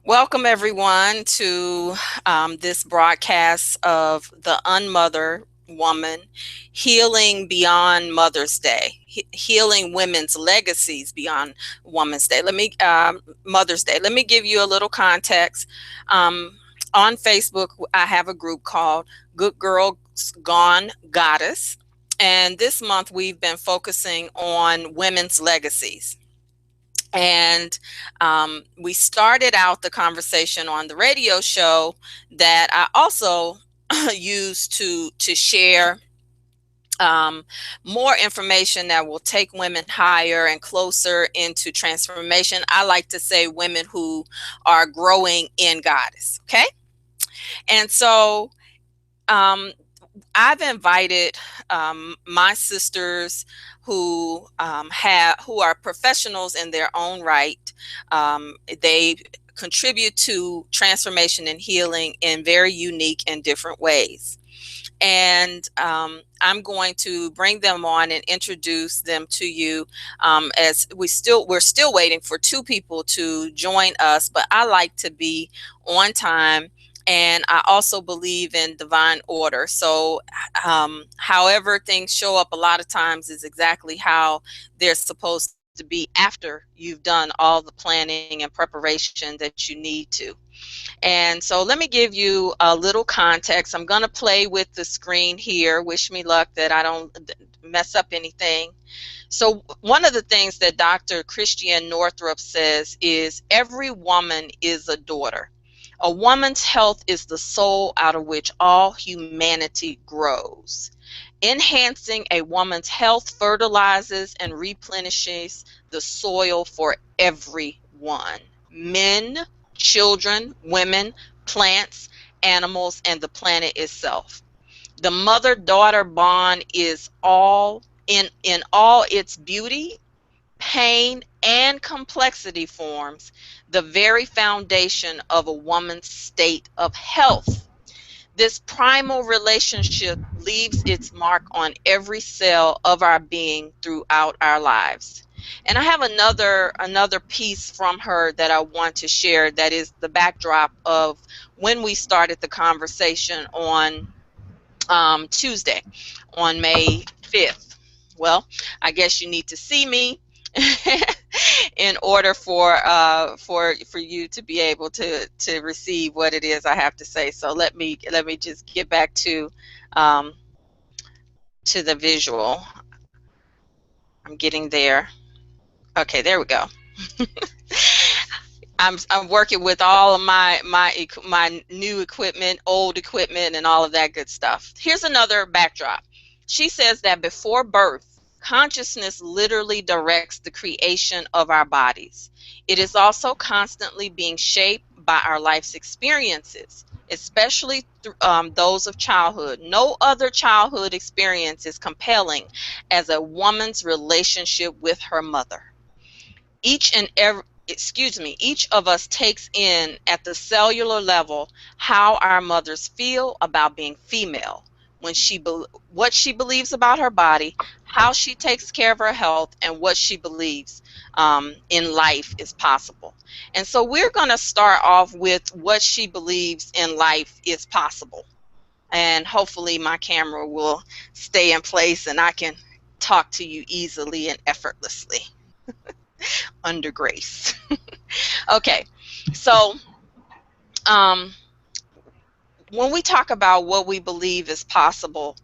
Welcome, everyone, to this broadcast of the UnMothered Woman, Healing Beyond Mother's Day, Healing Women's Legacies Beyond Woman's Day. Mother's Day. Let me give you a little context. Um, on Facebook, I have a group called Good Girls Gone Goddess, and this month we've been focusing on women's legacies. And we started out the conversation on the radio show that I also use to share more information that will take women higher and closer into transformation. I like to say women who are growing in Goddess. Okay. And so um, I've invited my sisters who are professionals in their own right. They contribute to transformation and healing in very unique and different ways. And I'm going to bring them on and introduce them to you. As we're still waiting for two people to join us, but I like to be on time, and I also believe in divine order. So however things show up a lot of times is exactly how they're supposed to be after you've done all the planning and preparation that you need to. And so let me give you a little context. I'm going to play with the screen here. Wish me luck that I don't mess up anything. So one of the things that Dr. Christiane Nortrup says is every woman is a daughter. A woman's health is the soul out of which all humanity grows. Enhancing a woman's health fertilizes and replenishes the soil for everyone: men, children, women, plants, animals, and the planet itself. The mother-daughter bond is all in all its beauty, pain, and complexity forms the very foundation of a woman's state of health. This primal relationship leaves its mark on every cell of our being throughout our lives. And I have another piece from her that I want to share that is the backdrop of when we started the conversation on Tuesday, on May 5th. Well, I guess you need to see me in order for you to be able to receive what it is I have to say. So let me just get back um, to the visual. I'm getting there. Okay, there we go. I'm working with all of my new equipment, old equipment, and all of that good stuff. Here's another backdrop. She says that before birth, consciousness literally directs the creation of our bodies. It is also constantly being shaped by our life's experiences, especially those of childhood. No other childhood experience is compelling as a woman's relationship with her mother. Each of us takes in at the cellular level how our mothers feel about being female, what she believes about her body, how she takes care of her health, and what she believes in life is possible. And so we're going to start off with what she believes in life is possible. And hopefully my camera will stay in place and I can talk to you easily and effortlessly under grace. Okay, so um, when we talk about what we believe is possible,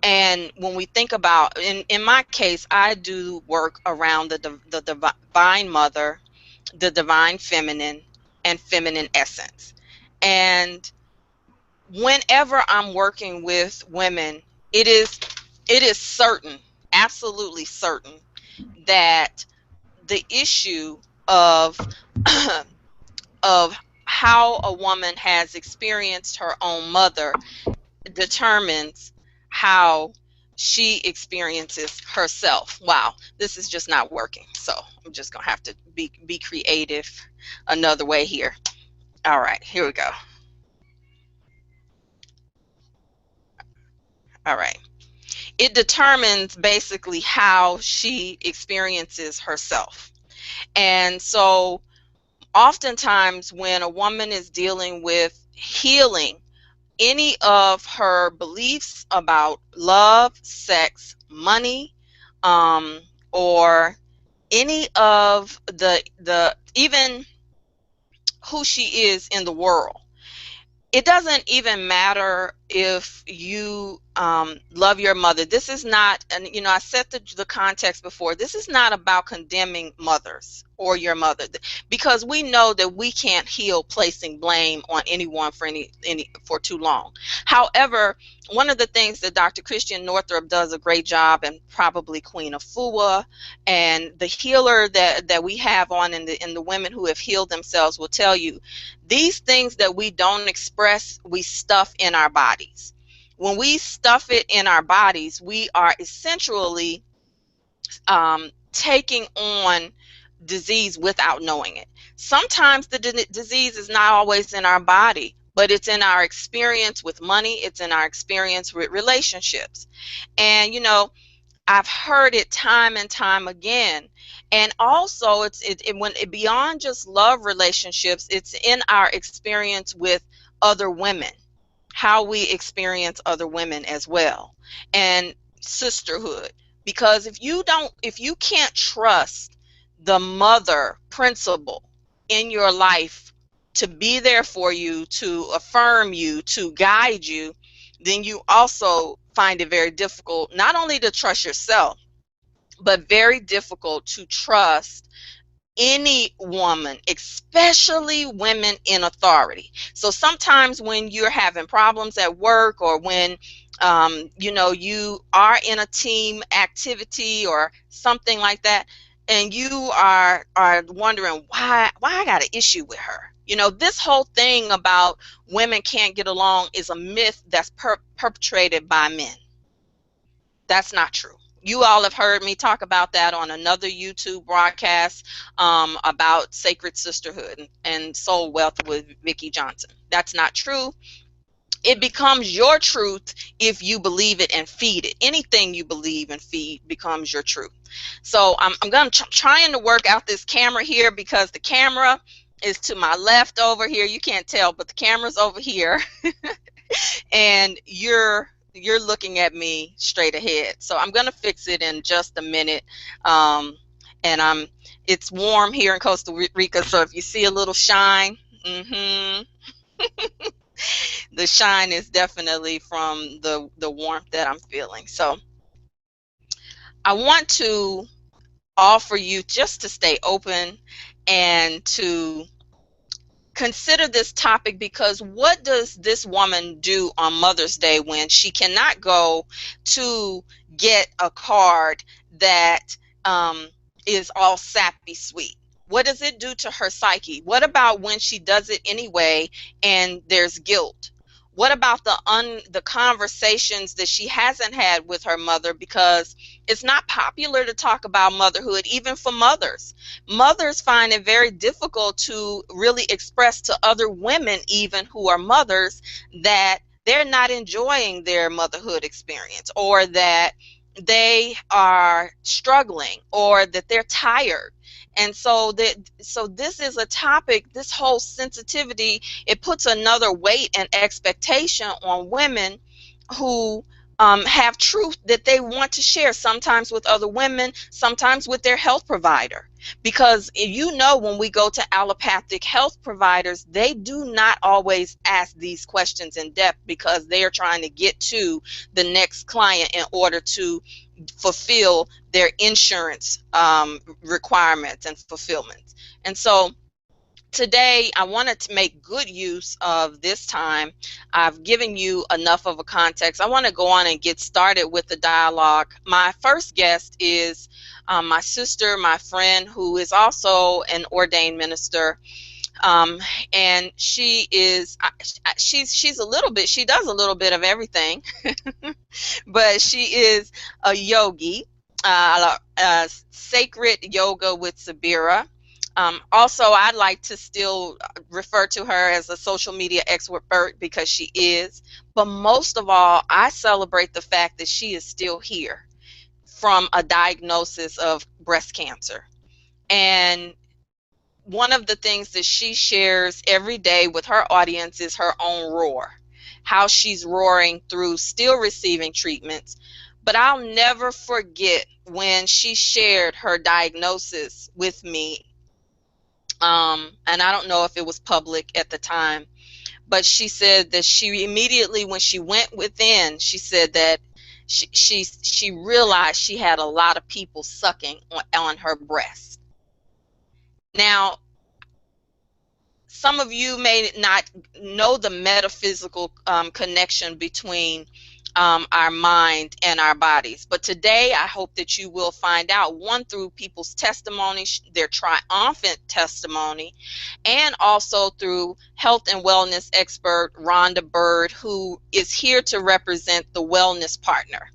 and when we think about, in my case, I do work around the divine mother, the divine feminine, and feminine essence. And whenever I'm working with women, it is certain, absolutely certain, that the issue of of how a woman has experienced her own mother determines how she experiences herself. Wow, this is just not working. So I'm just gonna have to be creative another way here. All right, here we go. All right. It determines basically how she experiences herself. And so Oftentimes, when a woman is dealing with healing any of her beliefs about love, sex, money, um, or any of the even who she is in the world, it doesn't even matter if you love your mother. This is not, and I set the context before. This is not about condemning mothers or your mother, because we know that we can't heal placing blame on anyone for any for too long. However, one of the things that Dr. Christiane Nortrup does a great job, and probably Queen Afua, and the healer that we have on in the women who have healed themselves will tell you, these things that we don't express, we stuff in our bodies. When we stuff it in our bodies, we are essentially taking on disease without knowing it. Sometimes the disease is not always in our body, but it's in our experience with money, it's in our experience with relationships. And I've heard it time and time again. And also when beyond just love relationships, it's in our experience with other women, how we experience other women as well, and sisterhood. Because if you can't trust the mother principle in your life to be there for you, to affirm you, to guide you, then you also find it very difficult not only to trust yourself, but very difficult to trust any woman, especially women in authority. So sometimes when you're having problems at work, or when you are in a team activity or something like that, and you are wondering why I got an issue with her. This whole thing about women can't get along is a myth that's perpetrated by men. That's not true. You all have heard me talk about that on another YouTube broadcast about sacred sisterhood and soul wealth with Vicki Johnson. That's not true. It becomes your truth if you believe it and feed it. Anything you believe and feed becomes your truth. So I'm trying to work out this camera here, because the camera is to my left over here. You can't tell, but the camera's over here. And you're looking at me straight ahead. So I'm going to fix it in just a minute. And it's warm here in Costa Rica, so if you see a little shine, the shine is definitely from the warmth that I'm feeling. So I want to offer you just to stay open and to consider this topic, because what does this woman do on Mother's Day when she cannot go to get a card that is all sappy sweet? What does it do to her psyche? What about when she does it anyway and there's guilt? What about the conversations that she hasn't had with her mother, because it's not popular to talk about motherhood, even for mothers. Mothers find it very difficult to really express to other women, even who are mothers, that they're not enjoying their motherhood experience, or that they are struggling, or that they're tired. And so this is a topic, this whole sensitivity, it puts another weight and expectation on women who have truth that they want to share, sometimes with other women, sometimes with their health provider. Because when we go to allopathic health providers, they do not always ask these questions in depth, because they are trying to get to the next client in order to fulfill their insurance requirements and fulfillments. And so today I wanted to make good use of this time. I've given you enough of a context. I want to go on and get started with the dialogue. My first guest is my sister, my friend, who is also an ordained minister. And she is, she does a little bit of everything, but she is a yogi, sacred yoga with Sabira. Also, I'd like to still refer to her as a social media expert, because she is. But most of all, I celebrate the fact that she is still here from a diagnosis of breast cancer. And one of the things that she shares every day with her audience is her own roar, how she's roaring through still receiving treatments. But I'll never forget when she shared her diagnosis with me. And I don't know if it was public at the time, but she said that she immediately, when she went within, she said that she realized she had a lot of people sucking on her breast. Now, some of you may not know the metaphysical connection between our mind and our bodies, but today I hope that you will find out, one, through people's testimony, their triumphant testimony, and also through health and wellness expert Rhonda Byrd, who is here to represent the wellness partner.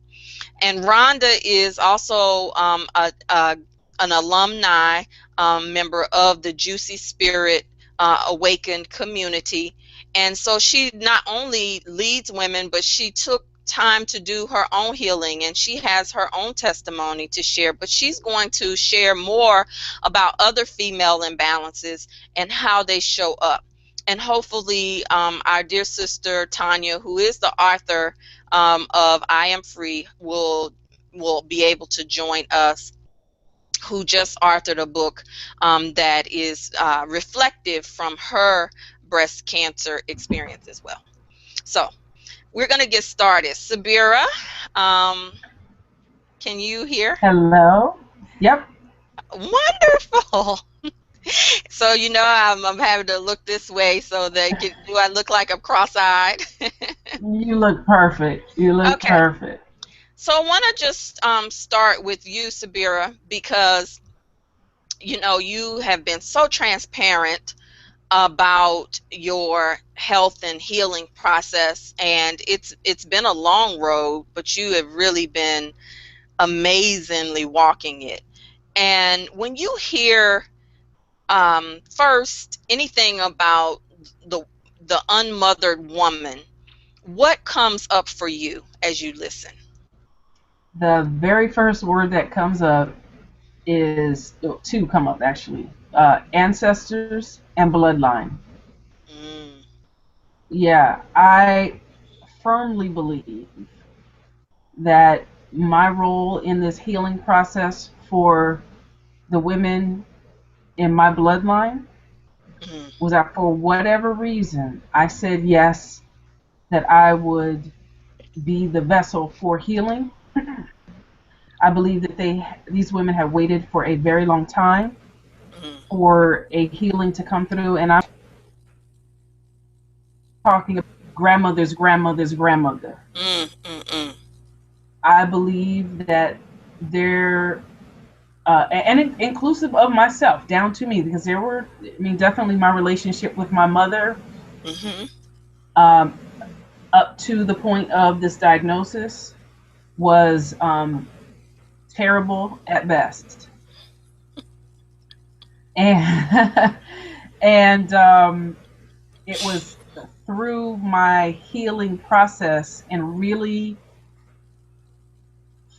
And Rhonda is also an alumni member of the Juicy Spirit Awakened community. And so she not only leads women, but she took time to do her own healing, and she has her own testimony to share. But she's going to share more about other female imbalances and how they show up. And hopefully our dear sister Tonya, who is the author of I Am Free, will be able to join us, who just authored a book that is reflective from her breast cancer experience as well. So we're going to get started. Sabira, can you hear? Hello. Yep. Wonderful. So, I'm having to look this way so that do I look like I'm cross-eyed? You look perfect. You look Okay. perfect. So I want to just start with you, Sabira, because, you have been so transparent about your health and healing process, and it's been a long road, but you have really been amazingly walking it. And when you hear first anything about the unmothered woman, what comes up for you as you listen? The very first word that comes up is two come up actually. Ancestors and bloodline. Mm, Yeah, I firmly believe that my role in this healing process for the women in my bloodline mm, was that for whatever reason I said yes, that I would be the vessel for healing. I believe that these women have waited for a very long time mm, for a healing to come through, and I'm talking about grandmother's grandmother's grandmother. mm, mm, mm, I believe that they're and inclusive of myself, down to me, because there were, I mean, definitely my relationship with my mother, mm-hmm, um, up to the point of this diagnosis was terrible at best, and and it was through my healing process and really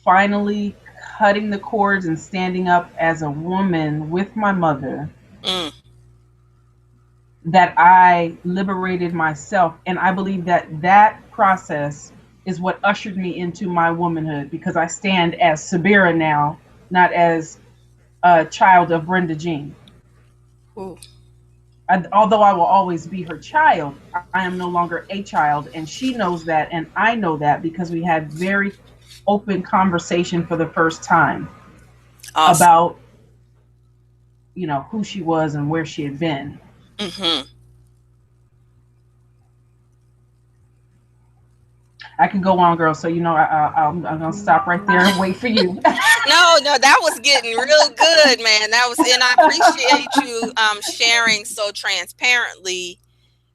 finally cutting the cords and standing up as a woman with my mother mm, that I liberated myself. And I believe that that process is what ushered me into my womanhood, because I stand as Sabira now, not as a child of Brenda Jean. ooh, Although I will always be her child, I am no longer a child, and she knows that, and I know that, because we had very open conversation for the first time awesome. about, who she was and where she had been. Mm-hmm. I can go on, girl. So I'm gonna stop right there and wait for you. No, no, that was getting real good, man. That was, and I appreciate you sharing so transparently,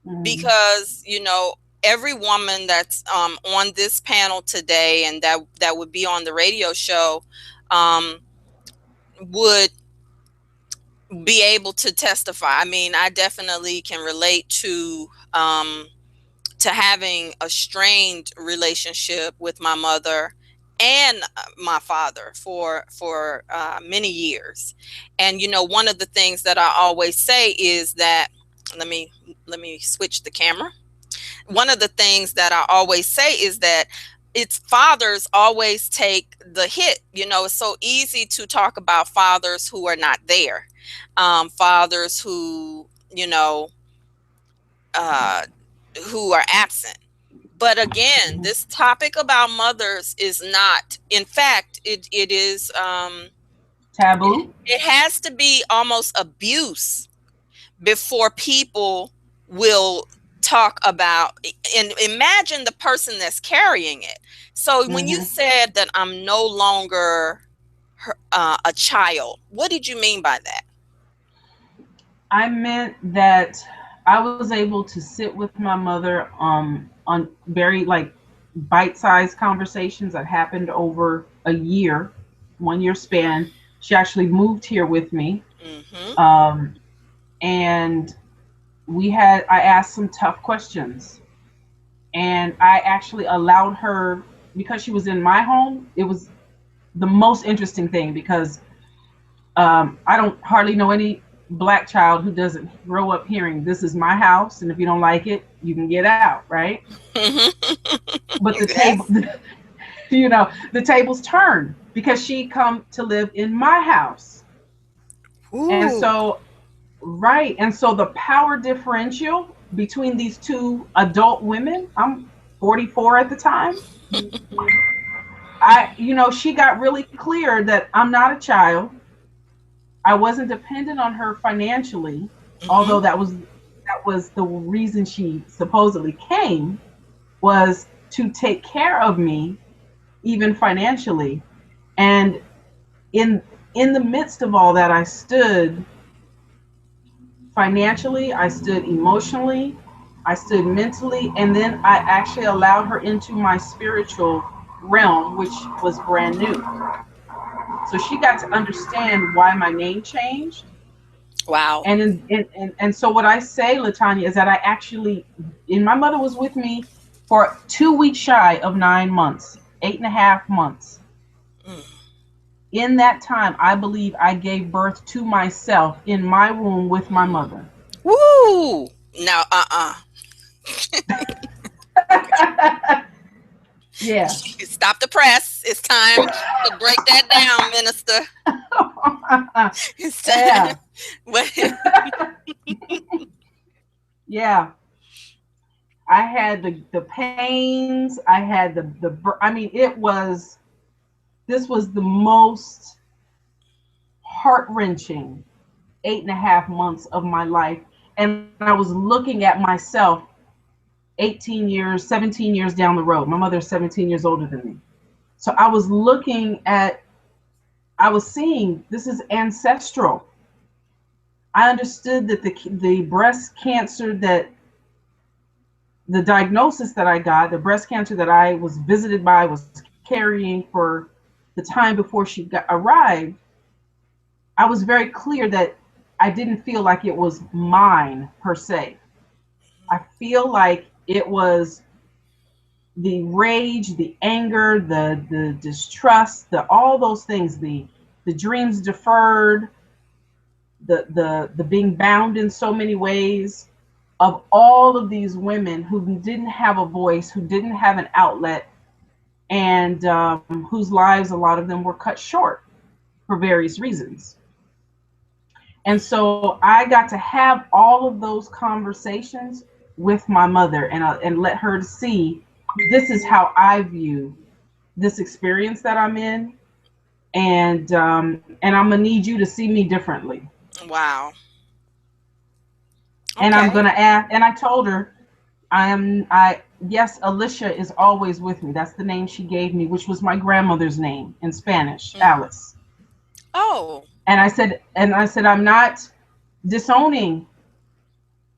Mm, because every woman that's on this panel today, and that would be on the radio show, um, would be able to testify. I mean, I definitely can relate to having a strained relationship with my mother, and my father for many years. And one of the things that I always say is that, let me switch the camera. One of the things that I always say is that it's fathers always take the hit. It's so easy to talk about fathers who are not there, fathers uh, who are absent. But again, this topic about mothers is not. In fact, it is. Taboo. It has to be almost abuse before people will talk about. And imagine the person that's carrying it. So when you said that I'm no longer a child, what did you mean by that? I meant that I was able to sit with my mother on very like bite-sized conversations that happened over a year, 1 year span. She actually moved here with me. Mm-hmm. And I asked some tough questions. And I actually allowed her, because she was in my home. It was the most interesting thing because I don't hardly know any black child who doesn't grow up hearing this is my house, and if you don't like it, you can get out, right? But the table, Yes. the tables turned because she come to live in my house, and Ooh. so right, and so the power differential between these two adult women. I'm 44 at the time. She got really clear that I'm not a child. I wasn't dependent on her financially, Mm-hmm. although that was the reason she supposedly came, was to take care of me, even financially. And in in the midst of all that, I stood financially, I stood emotionally, I stood mentally, and then I actually allowed her into my spiritual realm, which was brand new. So she got to understand why my name changed. Wow. And so what I say, Latanya, is that I actually, and my mother was with me for 2 weeks shy of 9 months, 8.5 months. Mm. In that time, I believe I gave birth to myself in my womb with my mother. Woo. Now, Yeah. stop the press. It's time to break that down, minister. It's time. Yeah. Wait. Yeah. I had the pains. I had I mean, this was the most heart wrenching 8.5 months of my life. And I was looking at myself 18 years, 17 years down the road. My mother's 17 years older than me. So I was seeing this is ancestral. I understood that the breast cancer that the diagnosis that I got, the breast cancer that I was visited by, was carrying for the time before she arrived. I was very clear that I didn't feel like it was mine per se. I feel like it was the rage, the anger, the distrust, all those things, the dreams deferred, the being bound in so many ways, of all of these women who didn't have a voice, who didn't have an outlet, and whose lives, a lot of them, were cut short for various reasons. And so I got to have all of those conversations with my mother, and let her see this is how I view this experience that I'm in, and I'm gonna need you to see me differently. Wow. And I'm Okay. gonna ask. And I told her, I yes, Alicia is always with me. That's the name she gave me, which was my grandmother's name in Spanish, Mm. Alice. Oh. And I said, I'm not disowning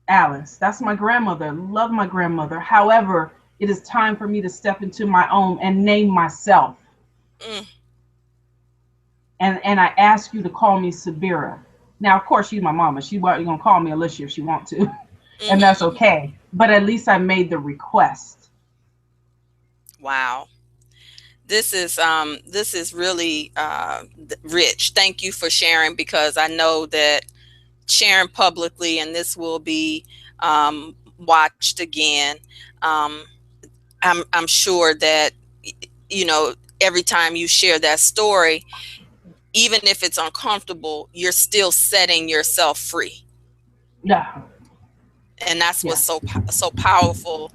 Alice. That's my grandmother. Love my grandmother. However, it is time for me to step into my own and name myself. Mm. And I ask you to call me Sabira. Now, of course, she's my mama. She wasn't gonna call me Alicia if she want to, and that's Mm-hmm. okay. But at least I made the request. Wow. This is really rich. Thank you for sharing, because I know that sharing publicly, and this will be watched again. Um, I'm sure that, you know, every time you share that story, even if it's uncomfortable, you're still setting yourself free, Yeah. and that's what's Yeah. so powerful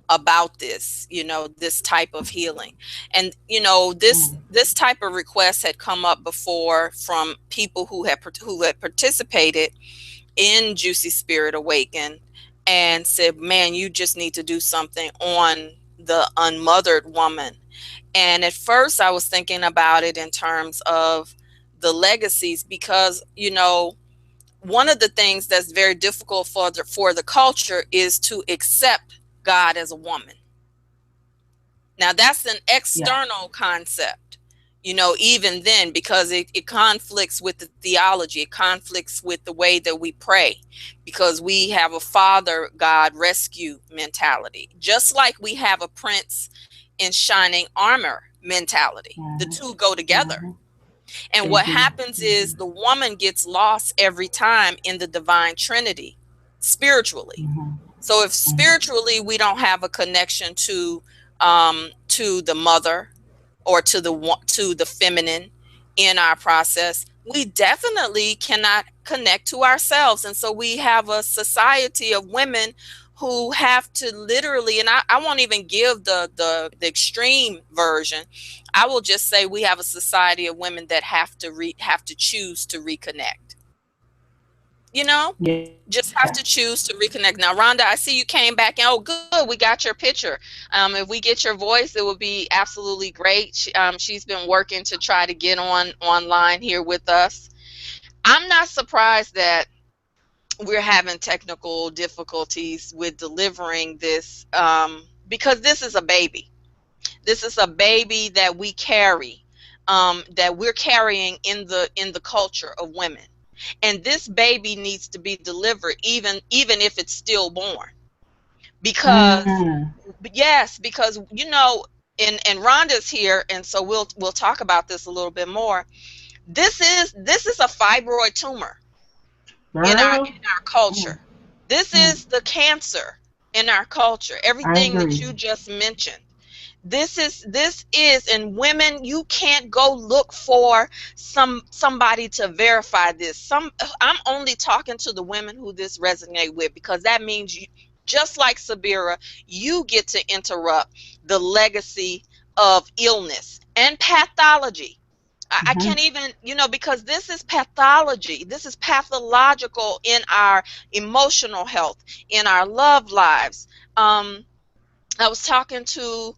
about this, you know, this type of healing. And you know, Mm. this type of request had come up before from people who had participated in Juicy Spirit Awaken, and said, man, you just need to do something on the unmothered woman. And at first I was thinking about it in terms of the legacies, because you know, one of the things that's very difficult for the culture is to accept God as a woman. Now that's an Yeah. external concept, you know, even then, because it conflicts with the theology, it conflicts with the way that we pray, because we have a father God rescue mentality, just like we have a prince in shining armor mentality. The Hmm. two go together. Hmm. And They what do. happens is the woman gets lost every time in the divine trinity spiritually. Hmm. So if Hmm. spiritually we don't have a connection to the mother, or to the feminine in our process, we definitely cannot connect to ourselves. And so we have a society of women who have to literally, and I won't even give the extreme version. I will just say we have a society of women that have to choose to reconnect. You know, Yes. just have to choose to reconnect. Now, Rhonda, I see you came back, and oh, good, we got your picture. If we get your voice, it would be absolutely great. She's been working to try to get online here with us. I'm not surprised that we're having technical difficulties with delivering this, because this is a baby. This is a baby that we carry, that we're carrying in the culture of women, and this baby needs to be delivered, even if it's stillborn, because Mm. yes, because you know, and Rhonda's here, and so we'll talk about this a little bit more. This is a fibroid tumor in our Girl. Mm. culture. This Mm. is the cancer in our culture. I Everything that agree. you just mentioned. This is and women, you can't go look for somebody to verify this. I'm only talking to the women who this resonate with, because that means you, just like Sabira, you get to interrupt the legacy of illness and pathology. I Hmm. can't even, you know, because this is pathology. This is pathological in our emotional health, in our love lives. I was talking to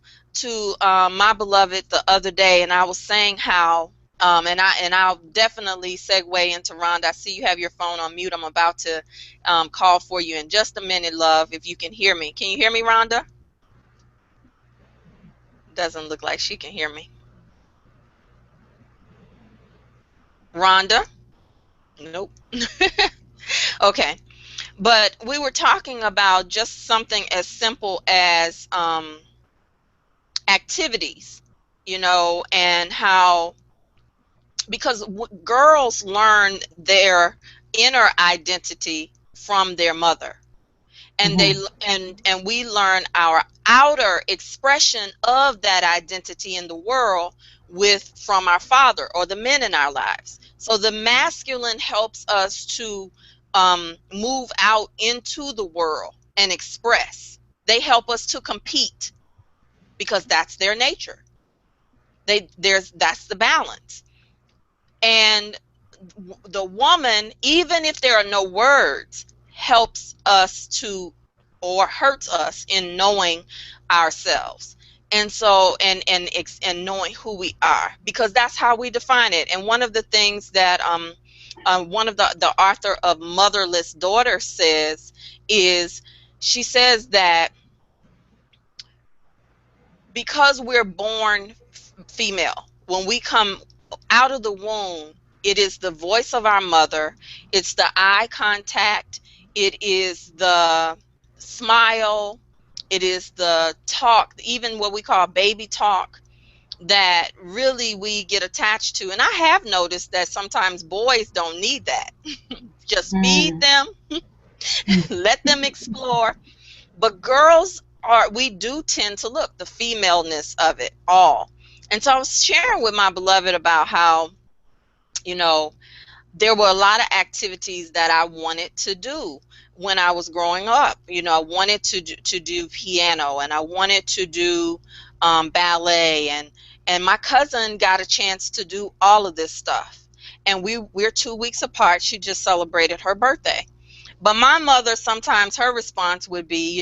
my beloved the other day, and I was saying how, I'll definitely segue into Rhonda. I see you have your phone on mute. I'm about to call for you in just a minute, love. If you can hear me, can you hear me, Rhonda? Doesn't look like she can hear me. Rhonda, nope. Okay, but we were talking about just something as simple as activities, you know, and how, because girls learn their inner identity from their mother, and Hmm. and we learn our outer expression of that identity in the world with from our father or the men in our lives. So the masculine helps us to move out into the world and express. They help us to compete, because that's their nature. That's the balance. And the woman, even if there are no words, helps us to, or hurts us in knowing ourselves. And so, and knowing who we are, because that's how we define it. And one of the things that one of the author of Motherless Daughter says is, she says that because we're born female, when we come out of the womb, it is the voice of our mother, it's the eye contact, it is the smile, it is the talk, even what we call baby talk. that really we get attached to. And I have noticed that sometimes boys don't need that. Just feed Mm. them, let them explore. But girls are, we do tend to look the femaleness of it all. And so I was sharing with my beloved about how, you know, there were a lot of activities that I wanted to do when I was growing up. You know, I wanted to do piano, and I wanted to do ballet, and my cousin got a chance to do all of this stuff. And we're 2 weeks apart. She just celebrated her birthday. But my mother, sometimes her response would be,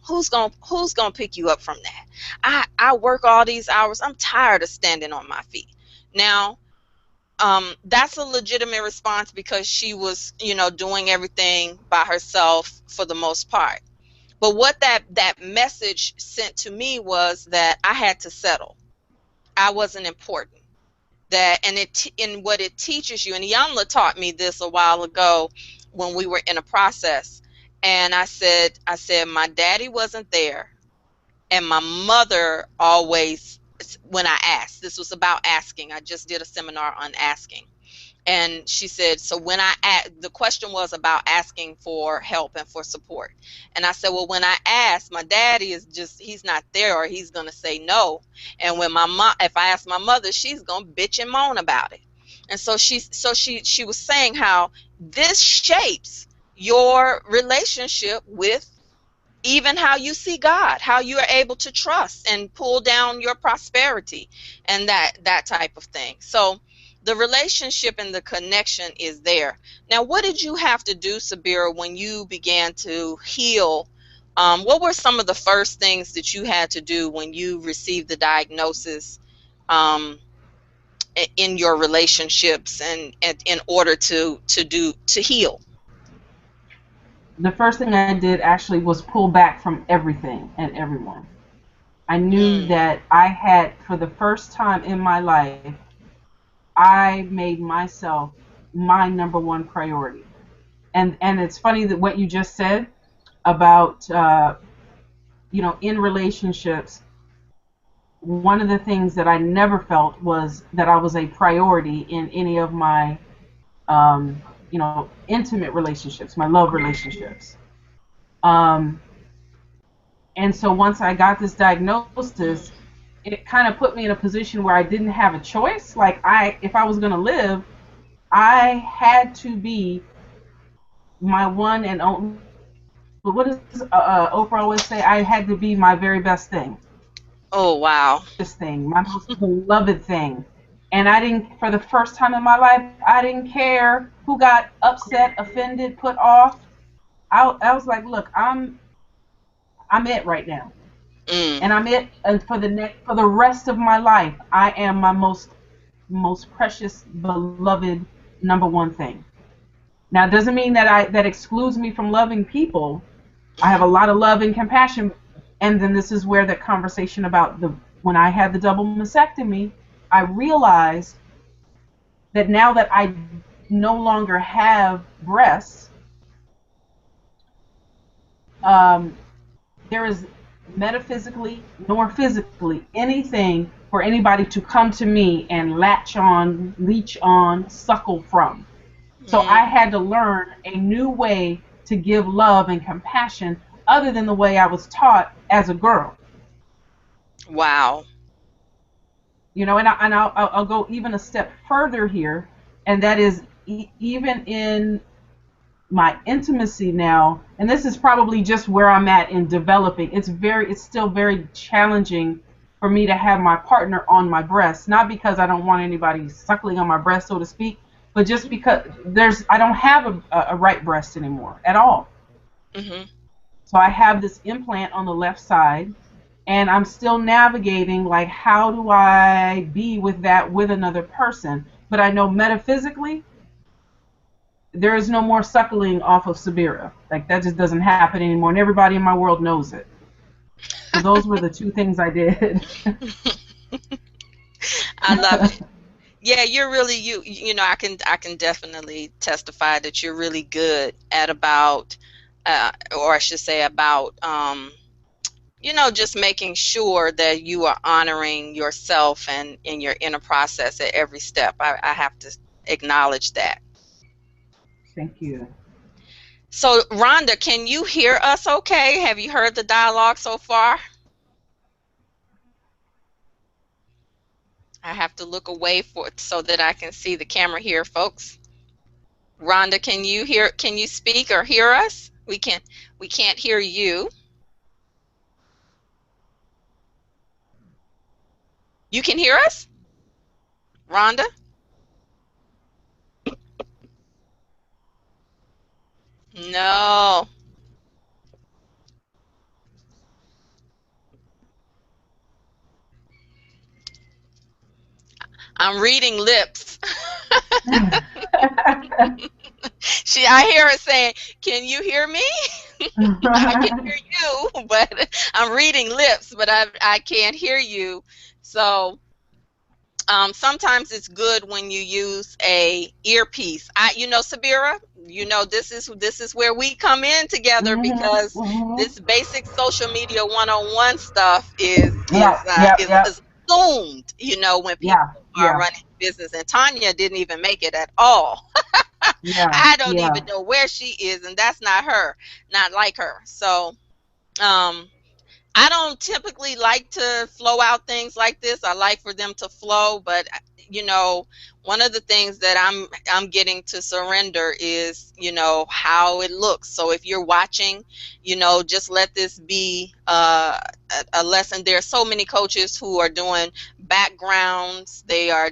who's gonna pick you up from that? I work all these hours. I'm tired of standing on my feet. Now, that's a legitimate response because she was, doing everything by herself for the most part. But what that message sent to me was that I had to settle. I wasn't important. That, and what it teaches you, and Yamla taught me this a while ago when we were in a process. And I said my daddy wasn't there, and my mother always, when I asked, this was about asking. I just did a seminar on asking. And she said, so when the question was about asking for help and for support. And I said, well, when I ask, my daddy is just, he's not there, or he's going to say no. And when my mom, if I ask my mother, she's going to bitch and moan about it. And so she was saying how this shapes your relationship with even how you see God, how you are able to trust and pull down your prosperity, and that type of thing. So the relationship and the connection is there. Now, what did you have to do, Sabira, when you began to heal? What were some of the first things that you had to do when you received the diagnosis, um, in your relationships, and in order to heal? The first thing I did actually was pull back from everything and everyone. I knew Mm, that I had, for the first time in my life, I made myself my number one priority. And it's funny that what you just said about in relationships, one of the things that I never felt was that I was a priority in any of my intimate relationships, my love relationships. Um, and so once I got this diagnosis, it kind of put me in a position where I didn't have a choice. Like, if I was going to live, I had to be my one and only. What does Oprah always say? I had to be my very best thing, oh, wow. this thing, my most beloved thing. And I didn't, for the first time in my life, I didn't care who got upset, offended, put off. I was like, look, I'm it right now, Mm, and I'm it, and for the rest of my life, I am my most precious, beloved, number one thing. Now, it doesn't mean that excludes me from loving people. I have a mhm. lot of love and compassion. And then this is where the conversation about the when I had the double mastectomy, I realized that now that I no longer have breasts, there is metaphysically nor physically anything for anybody to come to me and latch on, leech on, suckle from. So I Mm, had to learn a new way to give love and compassion other than the way I was taught as a girl. wow. And I'll go even a step further here, and that is even in my intimacy now, and this is probably just where I'm at in developing. It's still very challenging for me to have my partner on my breast, not because I don't want anybody suckling on my breast, so to speak, but just because I don't have a right breast anymore at all. Hmm. So I have this implant on the left side, and I'm still navigating, like, how do I be with that with another person? But I know metaphysically there is no more suckling off of Sabira. Like, that just doesn't happen anymore, and everybody in my world knows it. So those were the two things I did. I love it. Yeah, you're really, I can definitely testify that you're really good at about, or I should say about, just making sure that you are honoring yourself and in your inner process at every step. I have to acknowledge that. Thank you. So, Rhonda, can you hear us okay? Have you heard the dialogue so far? I have to look away so that I can see the camera here, folks. Rhonda, can you speak or hear us? We can't hear you. You can hear us? Rhonda? No. I'm reading lips. I hear her saying, "Can you hear me?" I can hear you, but I'm reading lips, but I can't hear you. So sometimes it's good when you use a earpiece. Sabira, this is where we come in together, because this basic social media 101 stuff is Yeah, yeah, yeah, assumed, when people yeah, are yeah, running business. And Tonya didn't even make it at all. yeah, I don't yeah. even know where she is, and that's not her, not like her. So um I don't typically like to flow out things like this. I like for them to flow, but one of the things that I'm getting to surrender is, how it looks. So if you're watching, just let this be a lesson. There are so many coaches who are doing backgrounds. They are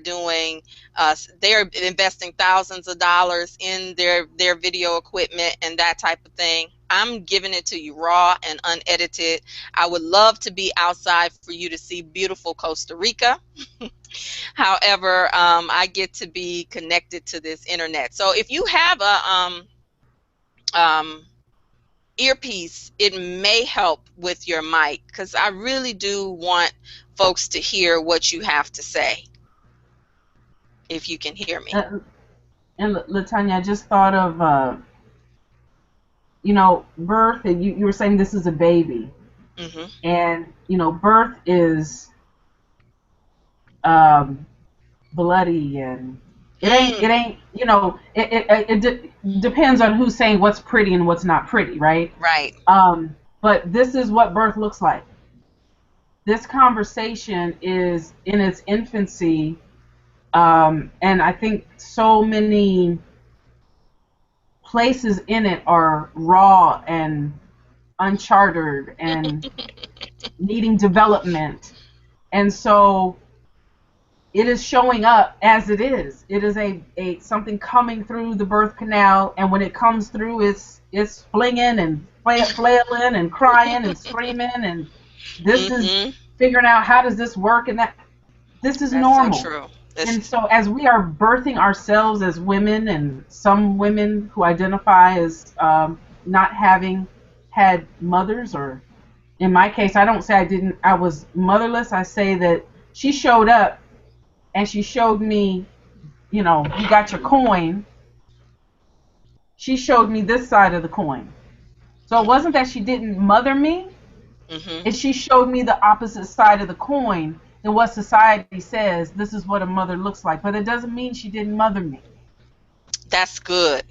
investing thousands of dollars in their video equipment and that type of thing. I'm giving it to you raw and unedited. I would love to be outside for you to see beautiful Costa Rica. However, I get to be connected to this internet. So if you have a earpiece, it may help with your mic, because I really do want folks to hear what you have to say, if you can hear me. And Latanya, I just thought of birth, and you were saying this is a baby. Mm-hmm. And birth is bloody, and it ain't it depends on who's saying what's pretty and what's not pretty, right? Right. But this is what birth looks like. This conversation is in its infancy, and I think so many places in it are raw and uncharted and needing development. And so it is showing up as it is. It is a something coming through the birth canal, and when it comes through, it's flinging and flailing and crying and screaming, and this is figuring out how does this work, and that this is normal. So true. And so as we are birthing ourselves as women, and some women who identify as not having had mothers, or in my case, I don't say I was motherless. I say that she showed up and she showed me, you got your coin. She showed me this side of the coin. So it wasn't that she didn't mother me. And she showed me the opposite side of the coin, and what society says this is what a mother looks like. But it doesn't mean she didn't mother me. That's good.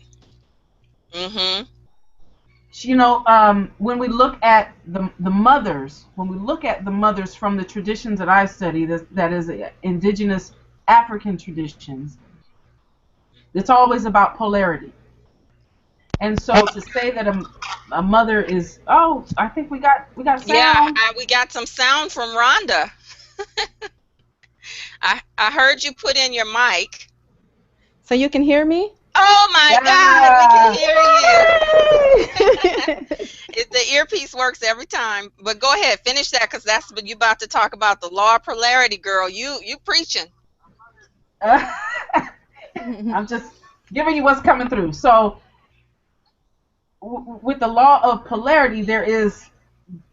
When we look at the mothers, from the traditions that I study, that is indigenous African traditions, it's always about polarity. And so to say that a mother is, I think we got sound. Yeah, we got some sound from Rhonda. I heard you put in your mic. So you can hear me? Oh my God, we can hear you. The earpiece works every time. But go ahead, finish that, because that's what you about to talk about, the law of polarity, girl. You preaching. I'm just giving you what's coming through. So with the law of polarity, there is,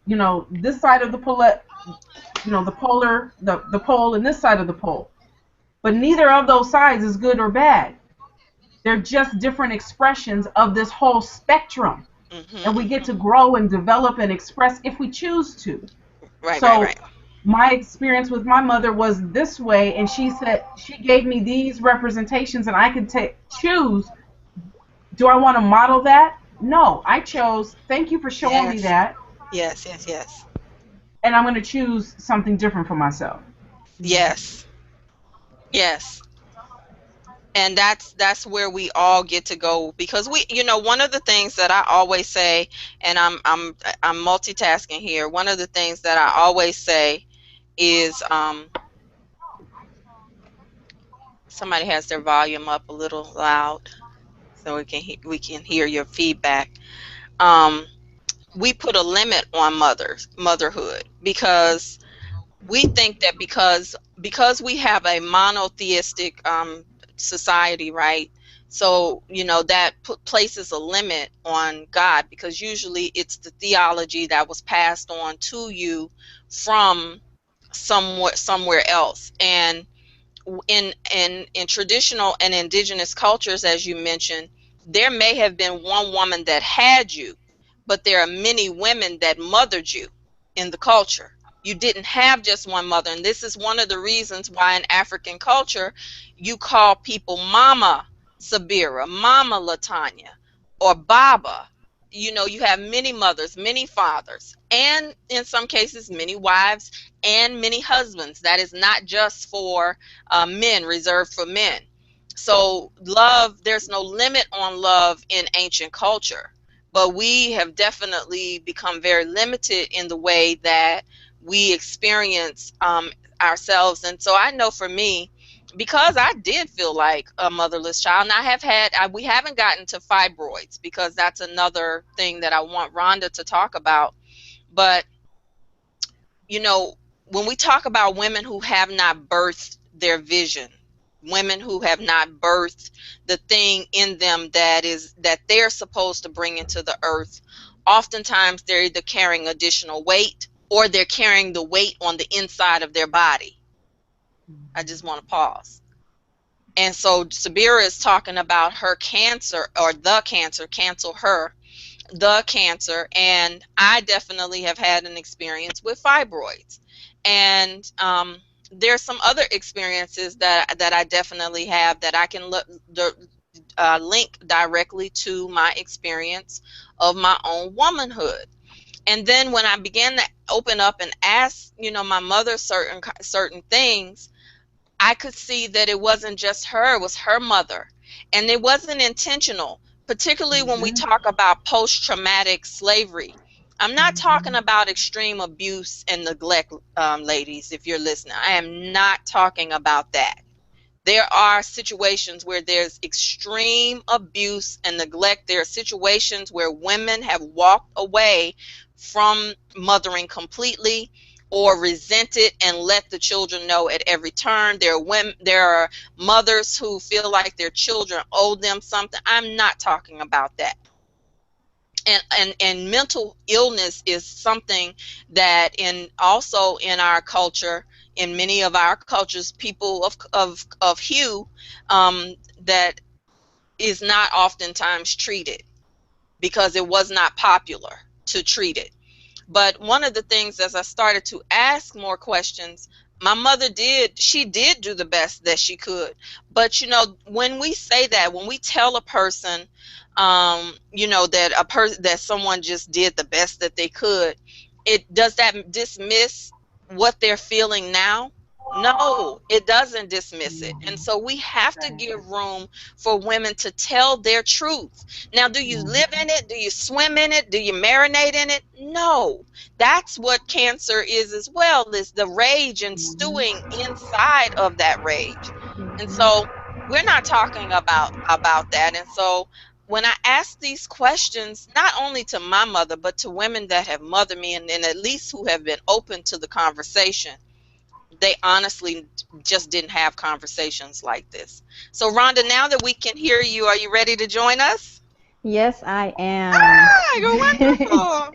this side of the polar, the pole, and this side of the pole. But neither of those sides is good or bad. They're just different expressions of this whole spectrum. and we Mm-hmm. get to grow and develop and express if we choose to. Right, right, So right. my experience with my mother was this way, and she said she gave me these representations, and I could choose. Do I want to model that? No, I chose. Thank you for showing me Yes, that, yes, yes, yes, and I'm going to choose something different for myself. yes, yes. And that's where we all get to go, because we, one of the things that I always say, and I'm multitasking here. One of the things that I always say is, somebody has their volume up a little loud, so we can hear your feedback. Um, we put a limit on motherhood, because we think that because we have a monotheistic society, right? So that places a limit on God, because usually it's the theology that was passed on to you from somewhere else. And in traditional and indigenous cultures, as you mentioned, there may have been one woman that had you, but there are many women that mothered you in the culture. You didn't have just one mother, and this is one of the reasons why in African culture you call people Mama Sabira, Mama Latanya, or Baba. You have many mothers, many fathers, and in some cases many wives and many husbands. That is not just for men, reserved for men. So love, there's no limit on love in ancient culture, but we have definitely become very limited in the way that we experience ourselves. And so I know for me, because I did feel like a motherless child, and we haven't gotten to fibroids, because that's another thing that I want Rhonda to talk about. But you know, when we talk about women who have not birthed their vision, women who have not birthed the thing in them that they're supposed to bring into the earth, oftentimes they're either carrying additional weight, or they're carrying the weight on the inside of their body. I just want to pause. And so Sabira is talking about her cancer, or the cancer, cancel her, the cancer. And I definitely have had an experience with fibroids. And there's some other experiences that I definitely have that I can link directly to my experience of my own womanhood. And then when I began to open up and ask, my mother certain things, I could see that it wasn't just her, it was her mother. And it wasn't intentional, particularly when we Mhm. talk about post-traumatic slavery. I'm not talking Mhm. about extreme abuse and neglect, ladies, if you're listening. I am not talking about that. There are situations where there's extreme abuse and neglect. There are situations where women have walked away from mothering completely, or resent it and let the children know at every turn. There are mothers who feel like their children owe them something. I'm not talking about that. And mental illness is something that also in our culture, in many of our cultures, people of hue, that is not oftentimes treated, because it was not popular to treat it. But one of the things, as I started to ask more questions, my mother she did do the best that she could. But when we say that, when we tell a person, that someone just did the best that they could, it does that dismiss what they're feeling now? No, it doesn't dismiss it. And Mhm. so we have to Right. give room for women to tell their truth. Now, do you live Mhm. in it? Do you swim in it? Do you marinate in it? No. That's what cancer is as well, is the rage and Mhm. stewing inside of that rage. And Mhm. so we're not talking about that. And so when I ask these questions, not only to my mother, but to women that have mothered me, and at least who have been open to the conversation, they honestly just didn't have conversations like this. So Rhonda, now that we can hear you, are you ready to join us? Yes, I am. Ah, you're wonderful.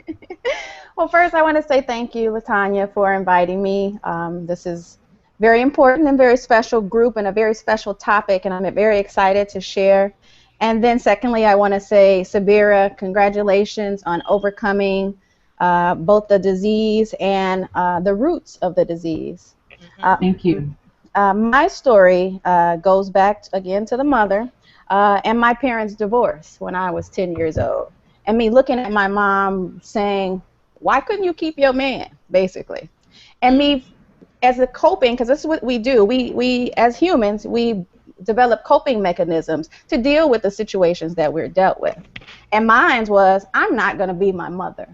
Well, first, I want to say thank you, Latanya, for inviting me. This is very important and very special group and a very special topic, and I'm very excited to share. And then secondly, I want to say, Sabira, congratulations on overcoming both the disease and the roots of the disease. Thank you. My story goes back again to the mother and my parents' divorce when I was 10 years old. And me looking at my mom saying, why couldn't you keep your man, basically? And me, as a coping, because this is what we do, we as humans, we develop coping mechanisms to deal with the situations that we're dealt with. And mine was, I'm not going to be my mother.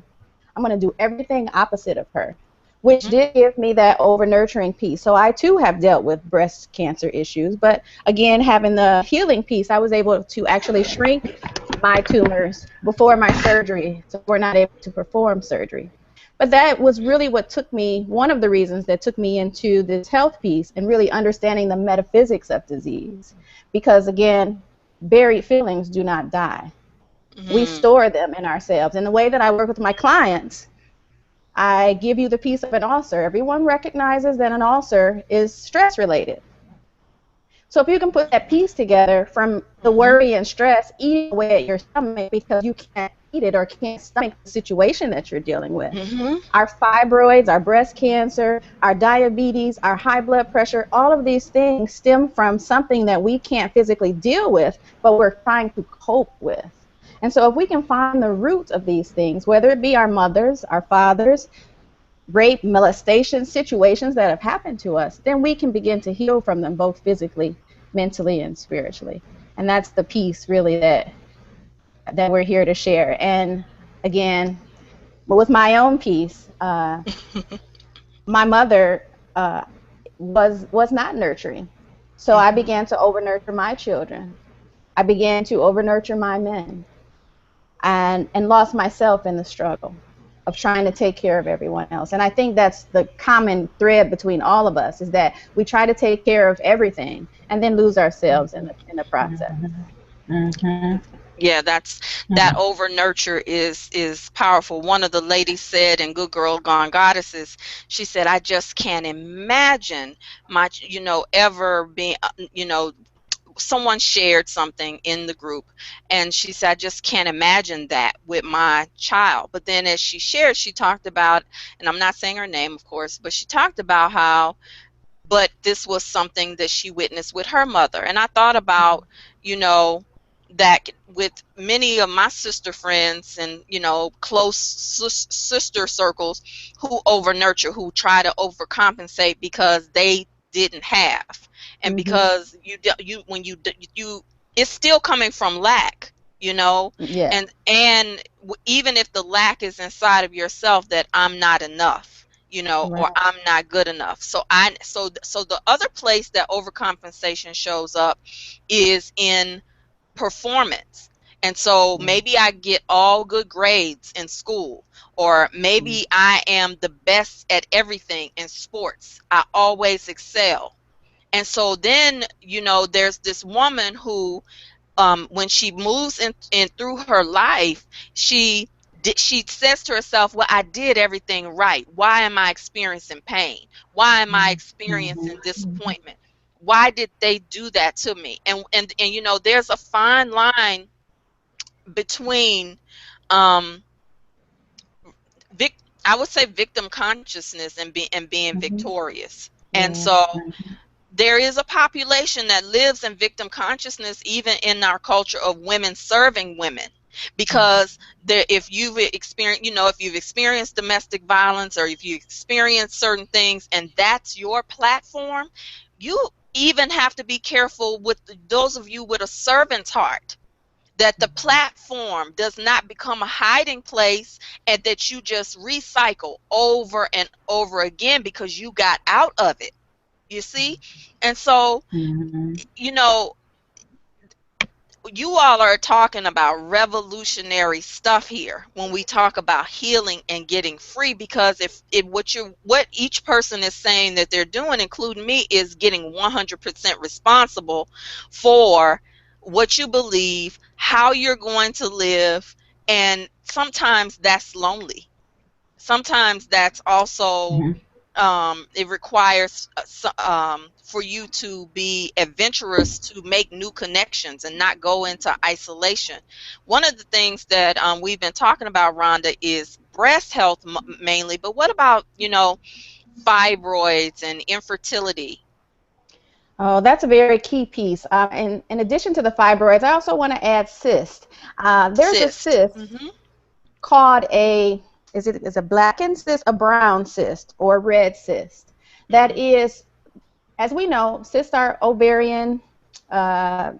I'm going to do everything opposite of her, which did give me that over nurturing piece. So I too have dealt with breast cancer issues, but again, having the healing piece, I was able to actually shrink my tumors before my surgery, so we're not able to perform surgery. But that was really what took me, one of the reasons that took me into this health piece and really understanding the metaphysics of disease. Because again, buried feelings do not die. We store them in ourselves. And the way that I work with my clients, I give you the piece of an ulcer. Everyone recognizes that an ulcer is stress related. So if you can put that piece together from the worry and stress eating away at your stomach because you can't eat it or can't stomach the situation that you're dealing with. Our fibroids, our breast cancer, our diabetes, our high blood pressure, all of these things stem from something that we can't physically deal with, but we're trying to cope with. And so if we can find the root of these things, whether it be our mothers, our fathers, rape, molestation situations that have happened to us, then we can begin to heal from them both physically, mentally, and spiritually. And that's the piece really that we're here to share. And again, with my own piece, my mother was not nurturing. So I began to over-nurture my children. I began to over-nurture my men and lost myself in the struggle of trying to take care of everyone else. And I think that's the common thread between all of us, is that we try to take care of everything and then lose ourselves in the process. Yeah, that over nurture is powerful. One of the ladies said in Good Girl Gone Goddesses, she said, I just can't imagine my, ever being, someone shared something in the group, and she said, I just can't imagine that with my child. But then as she shared, she talked about, and I'm not saying her name, of course, but she talked about how, but this was something that she witnessed with her mother. And I thought about, that with many of my sister friends and, close sister circles who over nurture, who try to overcompensate because they didn't have. And because you it's still coming from lack, Yeah. and even if the lack is inside of yourself, that I'm not enough, or I'm not good enough. So the other place that overcompensation shows up is in performance. And so maybe I get all good grades in school, or maybe I am the best at everything in sports. I always excel. And so then, there's this woman who, when she moves in through her life, she says to herself, well, I did everything right. Why am I experiencing pain? Why am I experiencing disappointment? Why did they do that to me? And there's a fine line between I would say victim consciousness and being victorious. And so there is a population that lives in victim consciousness, even in our culture of women serving women, because if you've experienced domestic violence, or if you experience certain things and that's your platform, you even have to be careful with those of you with a servant's heart, that the platform does not become a hiding place and that you just recycle over and over again because you got out of it. You see? And so, you all are talking about revolutionary stuff here when we talk about healing and getting free, because what each person is saying that they're doing, including me, is getting 100% responsible for what you believe, how you're going to live. And sometimes that's lonely. Sometimes that's also it requires for you to be adventurous, to make new connections and not go into isolation. One of the things that we've been talking about, Rhonda, is breast health mainly, but what about, fibroids and infertility? Oh, that's a very key piece. And in addition to the fibroids, I also want to add cyst. There's a Cyst. cyst called is a blackened cyst, a brown cyst, or a red cyst. That is, as we know, cysts are ovarian balls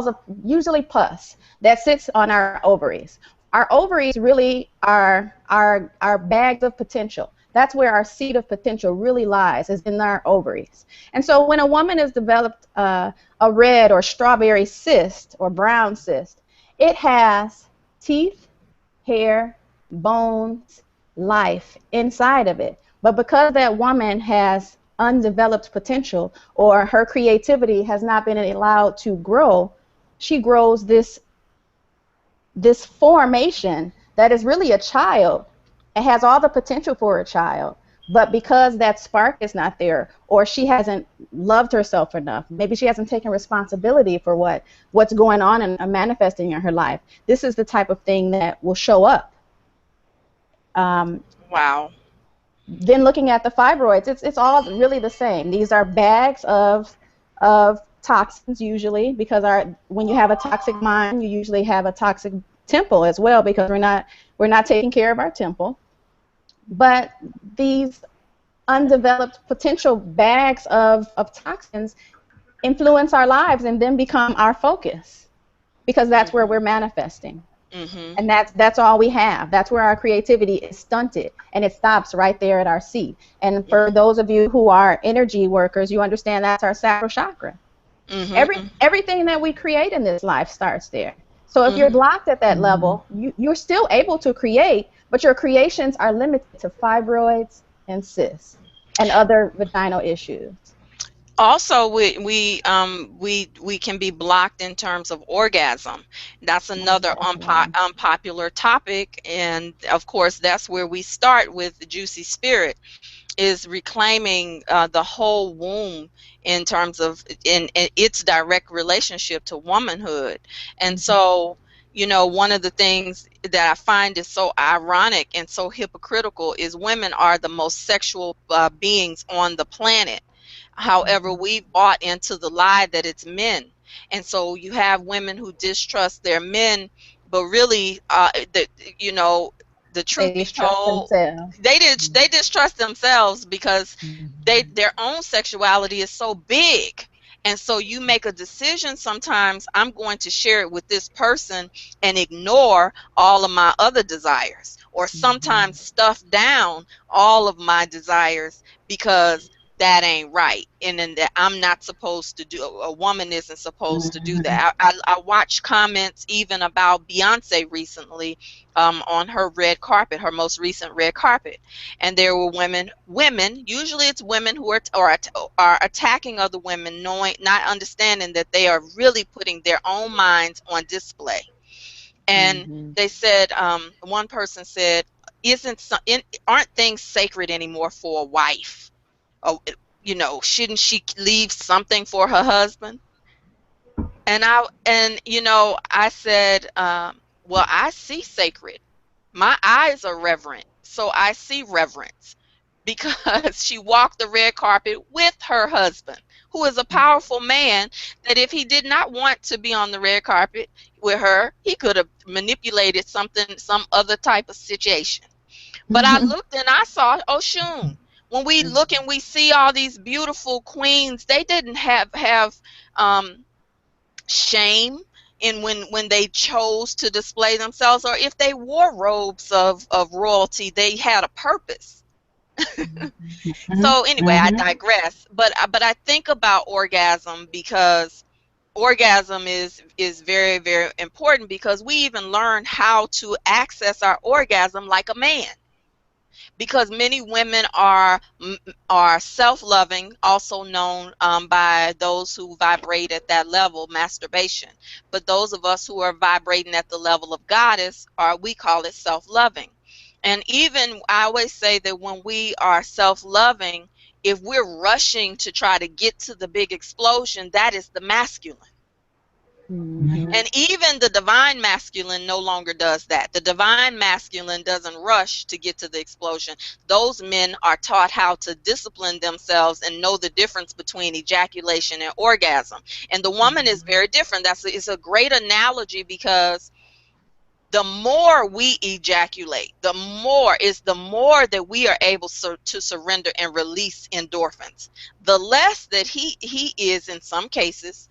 of usually pus that sits on our ovaries. Our ovaries really are our bags of potential. That's where our seed of potential really lies, is in our ovaries. And so when a woman has developed a red or strawberry cyst or brown cyst, it has teeth, hair, bones, life inside of it. But because that woman has undeveloped potential, or her creativity has not been allowed to grow, she grows this formation that is really a child. It has all the potential for a child, but because that spark is not there, or she hasn't loved herself enough, maybe she hasn't taken responsibility for what's going on and manifesting in her life, this is the type of thing that will show up. Wow. Then looking at the fibroids, it's all really the same. These are bags of toxins usually, because when you have a toxic mind, you usually have a toxic temple as well, because we're not taking care of our temple. But these undeveloped potential bags of toxins influence our lives and then become our focus, because that's where we're manifesting. And that's all we have. That's where our creativity is stunted, and it stops right there at our seat. And for those of you who are energy workers, you understand that's our sacral chakra. Everything that we create in this life starts there. So if you're blocked at that level, you're still able to create, but your creations are limited to fibroids and cysts and other vaginal issues. Also, we can be blocked in terms of orgasm. That's another unpopular topic, and of course that's where we start with the juicy spirit, is reclaiming the whole womb in terms of in its direct relationship to womanhood. And so, one of the things that I find is so ironic and so hypocritical is women are the most sexual beings on the planet. However, we've bought into the lie that it's men. And so you have women who distrust their men, but really, the truth be told, they distrust themselves, because their own sexuality is so big. And so you make a decision sometimes, I'm going to share it with this person and ignore all of my other desires, or sometimes stuff down all of my desires, because that ain't right, and then that I'm not supposed to do, a woman isn't supposed to do that. I watched comments even about Beyonce recently, on her red carpet, her most recent red carpet, and there were women, usually it's women who are attacking other women, not understanding that they are really putting their own minds on display. And they said, one person said, aren't things sacred anymore for a wife? Oh, shouldn't she leave something for her husband? And I said, well, I see sacred. My eyes are reverent, so I see reverence, because she walked the red carpet with her husband, who is a powerful man, that if he did not want to be on the red carpet with her, he could have manipulated some other type of situation. But I looked and I saw, oh, shoot. When we look and we see all these beautiful queens, they didn't have shame in when they chose to display themselves, or if they wore robes of royalty, they had a purpose. So anyway, I digress. But I think about orgasm, because orgasm is very, very important, because we even learn how to access our orgasm like a man. Because many women are self-loving, also known by those who vibrate at that level, masturbation. But those of us who are vibrating at the level of goddess, we call it self-loving. And even I always say that when we are self-loving, if we're rushing to try to get to the big explosion, that is the masculine. Mhm. And even the divine masculine no longer does that. The divine masculine doesn't rush to get to the explosion. Those men are taught how to discipline themselves and know the difference between ejaculation and orgasm. And the woman is very different. It's a great analogy, because the more we ejaculate, the more that we are able to surrender and release endorphins. The less that he is in some cases,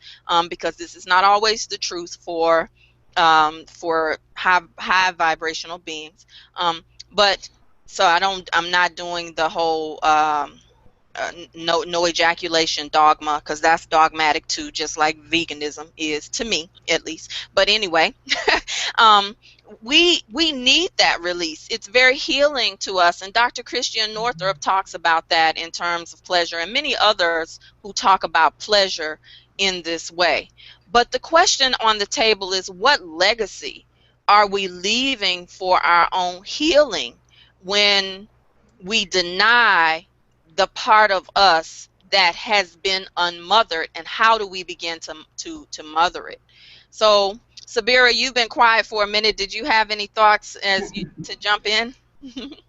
because this is not always the truth for high vibrational beings. But so I'm not doing the whole no ejaculation dogma, because that's dogmatic too, just like veganism is to me, at least. But anyway, um, we need that release. It's very healing to us, and Dr. Christiane Nortrup talks about that in terms of pleasure, and many others who talk about pleasure in this way. But the question on the table is, what legacy are we leaving for our own healing when we deny the part of us that has been unmothered, and how do we begin to mother it? So, Sabira, you've been quiet for a minute. Did you have any thoughts as you to jump in?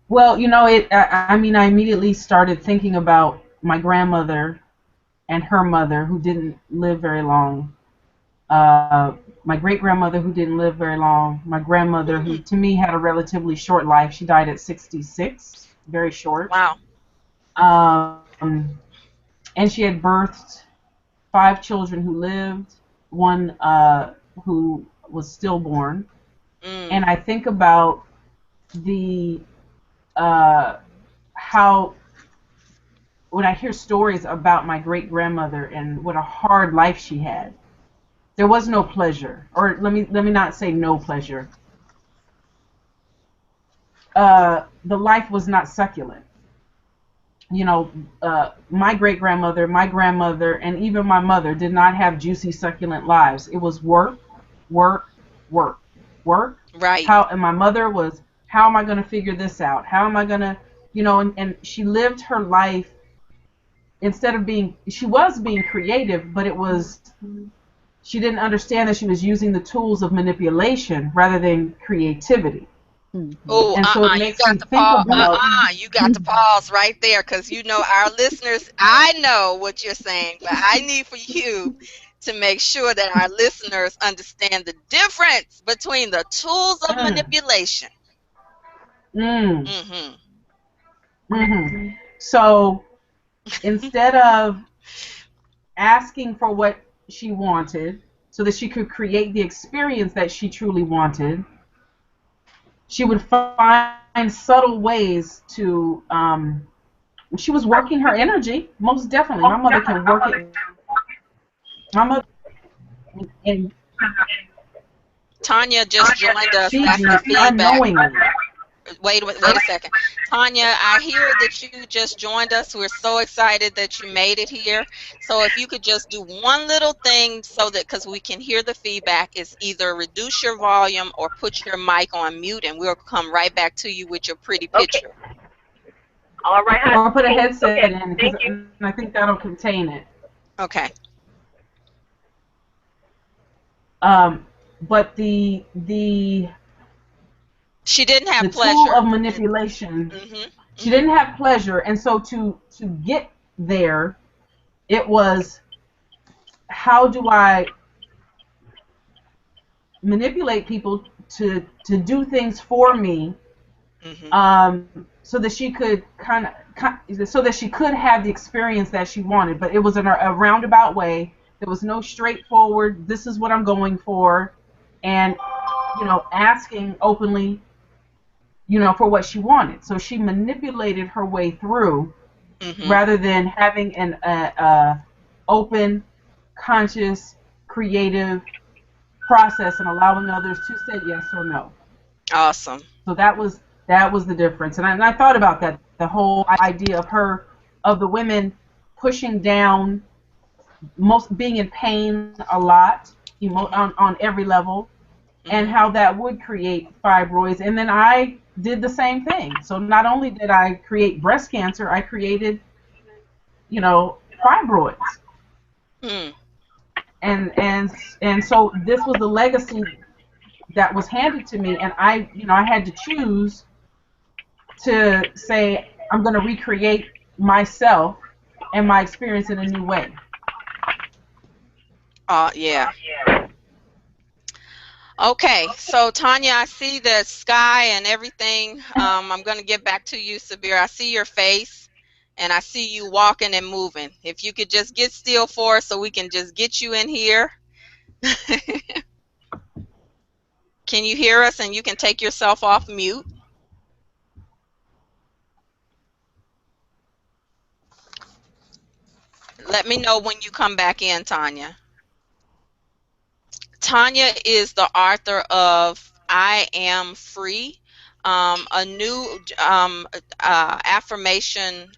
Well, I mean, I immediately started thinking about my grandmother and her mother, who didn't live very long. My great-grandmother, who didn't live very long. My grandmother, who to me had a relatively short life. She died at 66, very short. Wow. And she had birthed 5 children who lived, one who was stillborn. And I think about the how, when I hear stories about my great-grandmother and what a hard life she had, there was no pleasure. Or let me not say no pleasure. The life was not succulent. My great-grandmother, my grandmother, and even my mother did not have juicy, succulent lives. It was work, work, work, work. Right. And my mother was, how am I going to figure this out? How am I going to, and she lived her life, instead of she was being creative, but she didn't understand that she was using the tools of manipulation rather than creativity. Oh, and so it you makes got me to think pause. about, You got to pause right there, because our listeners. I know what you're saying, but I need for you to make sure that our listeners understand the difference between the tools of manipulation. So instead of asking for what she wanted so that she could create the experience that she truly wanted, she would find subtle ways to, she was working her energy, most definitely. My mother can work it. My mother, and Tonya just joined us. That's the feedback. unknowingly. Wait a second. Tonya, I hear that you just joined us. We're so excited that you made it here. So if you could just do one little thing so that, because we can hear the feedback, is either reduce your volume or put your mic on mute, and we'll come right back to you with your pretty picture. All right. Or put a headset in, because I think that'll contain it. Okay. But the she didn't have pleasure. The tool of manipulation. She didn't have pleasure, and so to get there, it was, how do I manipulate people to do things for me, so that she could so that she could have the experience that she wanted. But it was in a roundabout way. There was no straightforward, this is what I'm going for, and asking openly, for what she wanted. So she manipulated her way through, rather than having an open, conscious, creative process and allowing others to say yes or no. Awesome. So that was the difference. And I thought about that, the whole idea of the women pushing down, being in pain a lot, on every level, and how that would create fibroids. And then I did the same thing. So not only did I create breast cancer, I created, fibroids. Mm. And so this was the legacy that was handed to me, and I had to choose to say I'm going to recreate myself and my experience in a new way. Yeah. Okay, so Tonya, I see the sky and everything. I'm going to get back to you, Sabir. I see your face, and I see you walking and moving. If you could just get still for us so we can just get you in here. Can you hear us? And you can take yourself off mute. Let me know when you come back in, Tonya. Tonya is the author of I Am Free, a new affirmation,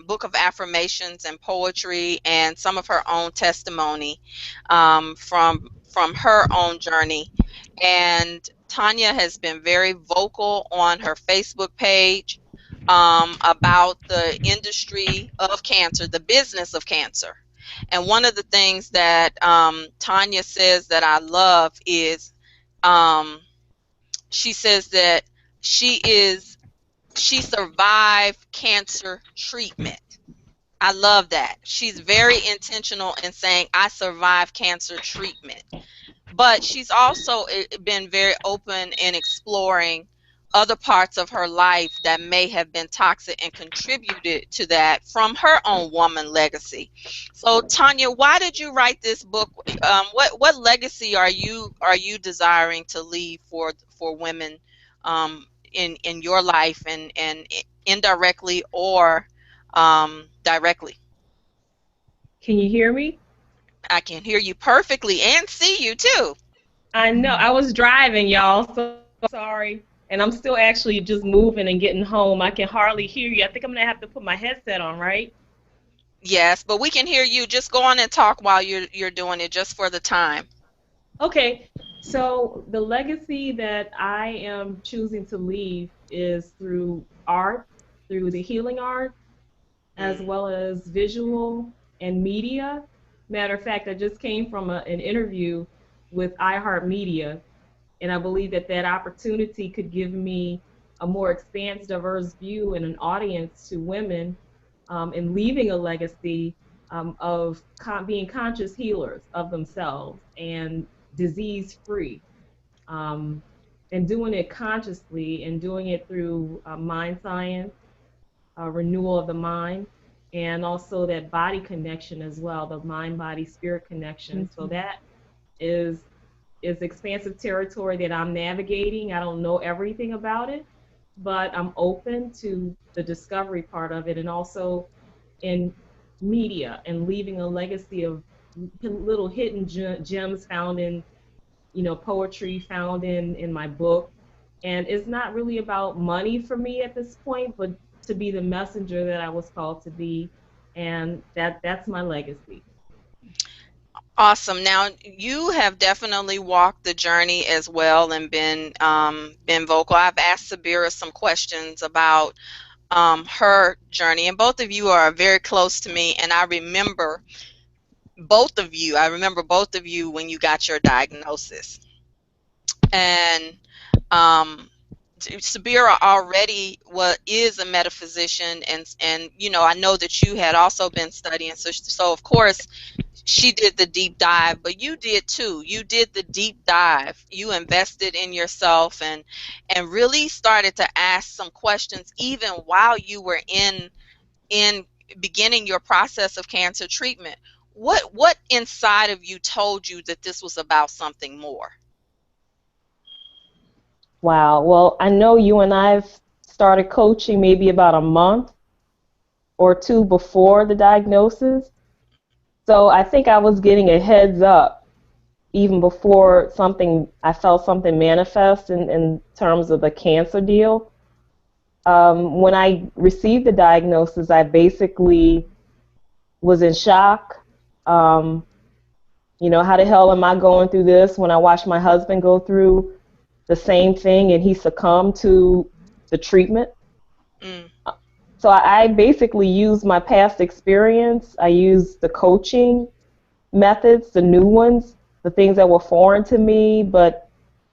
book of affirmations and poetry, and some of her own testimony from her own journey. And Tonya has been very vocal on her Facebook page about the industry of cancer, the business of cancer. And one of the things that Tonya says that I love is she says that she survived cancer treatment. I love that. She's very intentional in saying, I survived cancer treatment. But she's also been very open in exploring other parts of her life that may have been toxic and contributed to that from her own woman legacy. So Tonya, why did you write this book? What legacy are you desiring to leave for women in your life and indirectly or directly? Can you hear me? I can hear you perfectly and see you too. I know. I was driving, y'all, so sorry. And I'm still actually just moving and getting home. I can hardly hear you. I think I'm going to have to put my headset on, right? Yes, but we can hear you. Just go on and talk while you're doing it, just for the time. Okay. So the legacy that I am choosing to leave is through art, through the healing art, as well as visual and media. Matter of fact, I just came from an interview with iHeartMedia, and I believe that that opportunity could give me a more expansive, diverse view and an audience to women and leaving a legacy of being conscious healers of themselves and disease-free, and doing it consciously and doing it through mind science, renewal of the mind, and also that body connection as well, the mind-body-spirit connection. So that is expansive territory that I'm navigating. I don't know everything about it, but I'm open to the discovery part of it, and also in media and leaving a legacy of little hidden gems found in, poetry, found in my book. And it's not really about money for me at this point, but to be the messenger that I was called to be, and that's my legacy. Awesome. Now you have definitely walked the journey as well and been vocal. I've asked Sabira some questions about her journey, and both of you are very close to me, and I remember both of you. I remember both of you when you got your diagnosis, and Sabira already is a metaphysician, and I know that you had also been studying, so of course she did the deep dive, but you did too. You did the deep dive. You invested in yourself and really started to ask some questions even while you were in beginning your process of cancer treatment. What inside of you told you that this was about something more? Wow. Well, I know you and I've started coaching maybe about a month or two before the diagnosis. So I think I was getting a heads up even before I felt something manifest in terms of the cancer deal. When I received the diagnosis, I basically was in shock. You know, how the hell am I going through this when I watched my husband go through the same thing and he succumbed to the treatment? Mm. So I basically used my past experience. I used the coaching methods, the new ones, the things that were foreign to me, but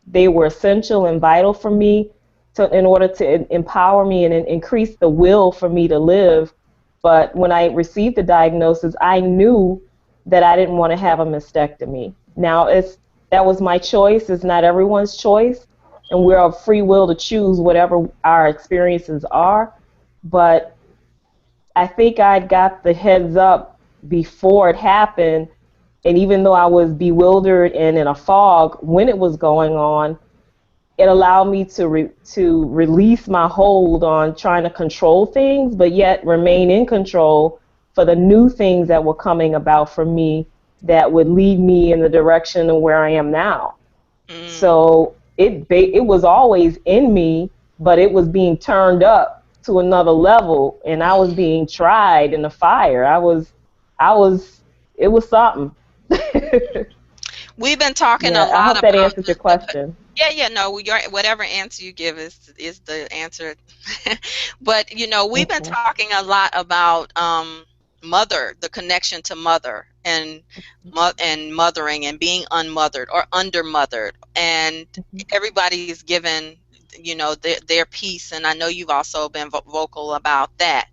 they were essential and vital for me in order to empower me and increase the will for me to live. But when I received the diagnosis, I knew that I didn't want to have a mastectomy. Now, that was my choice. It's not everyone's choice, and we're of free will to choose whatever our experiences are. But I think I got the heads up before it happened, and even though I was bewildered and in a fog when it was going on, it allowed me to release my hold on trying to control things, but yet remain in control for the new things that were coming about for me that would lead me in the direction of where I am now. Mm. So it was always in me, but it was being turned up to another level, and I was being tried in the fire. It was something. We've been talking Yeah, a I lot hope that about answers your question. yeah, no, whatever answer you give is the answer. But you know, we've been Okay. talking a lot about mother, the connection to mother, and mothering and being unmothered or undermothered, and everybody is given, you know, their piece, and I know you've also been vocal about that.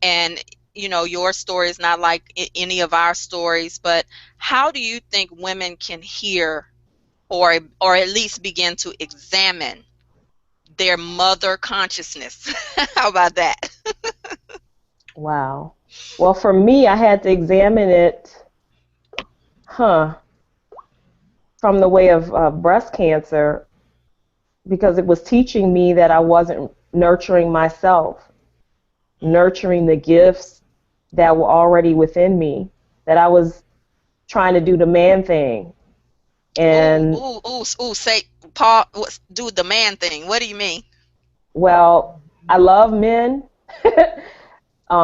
And you know, your story is not like any of our stories, but how do you think women can hear or at least begin to examine their mother consciousness? How about that? Wow. Well, for me, I had to examine it, from the way of breast cancer, because it was teaching me that I wasn't nurturing myself, nurturing the gifts that were already within me, that I was trying to do the man thing. And, Say, Paul, do the man thing. What do you mean? well, I love men.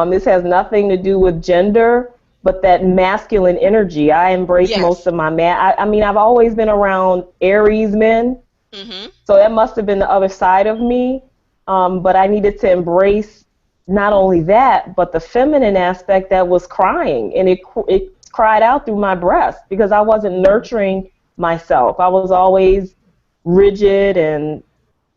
This has nothing to do with gender, but that masculine energy. I embrace most Yes. of my man. I mean, I've always been around Aries men, Mm-hmm. so that must have been the other side of me. But I needed to embrace not only that, but the feminine aspect that was crying, and it cried out through my breast because I wasn't nurturing myself. I was always rigid, and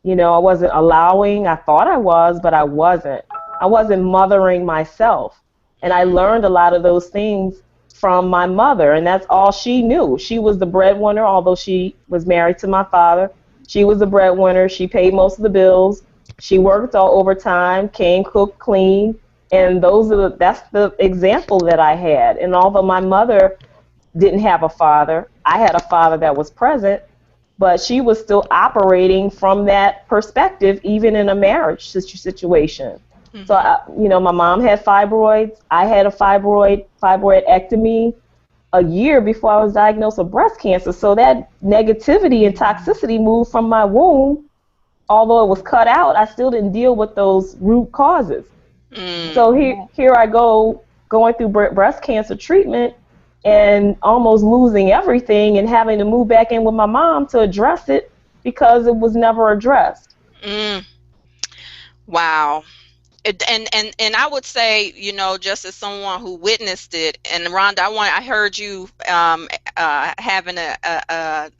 I wasn't allowing. I thought I was, but I wasn't. I wasn't mothering myself. And I learned a lot of those things from my mother, and that's all she knew. She was the breadwinner, although she was married to my father. She was the breadwinner. She paid most of the bills. She worked all overtime, came, cooked, clean, and that's the example that I had. And although my mother didn't have a father, I had a father that was present, but she was still operating from that perspective, even in a marriage situation. So, Mm-hmm. my mom had fibroids. I had a fibroidectomy a year before I was diagnosed with breast cancer. So that negativity and toxicity moved from my womb. Although it was cut out, I still didn't deal with those root causes. Mm. So here I go going through breast cancer treatment and almost losing everything and having to move back in with my mom to address it because it was never addressed. Mm. Wow. And I would say, you know, just as someone who witnessed it, and Rhonda, I heard you having a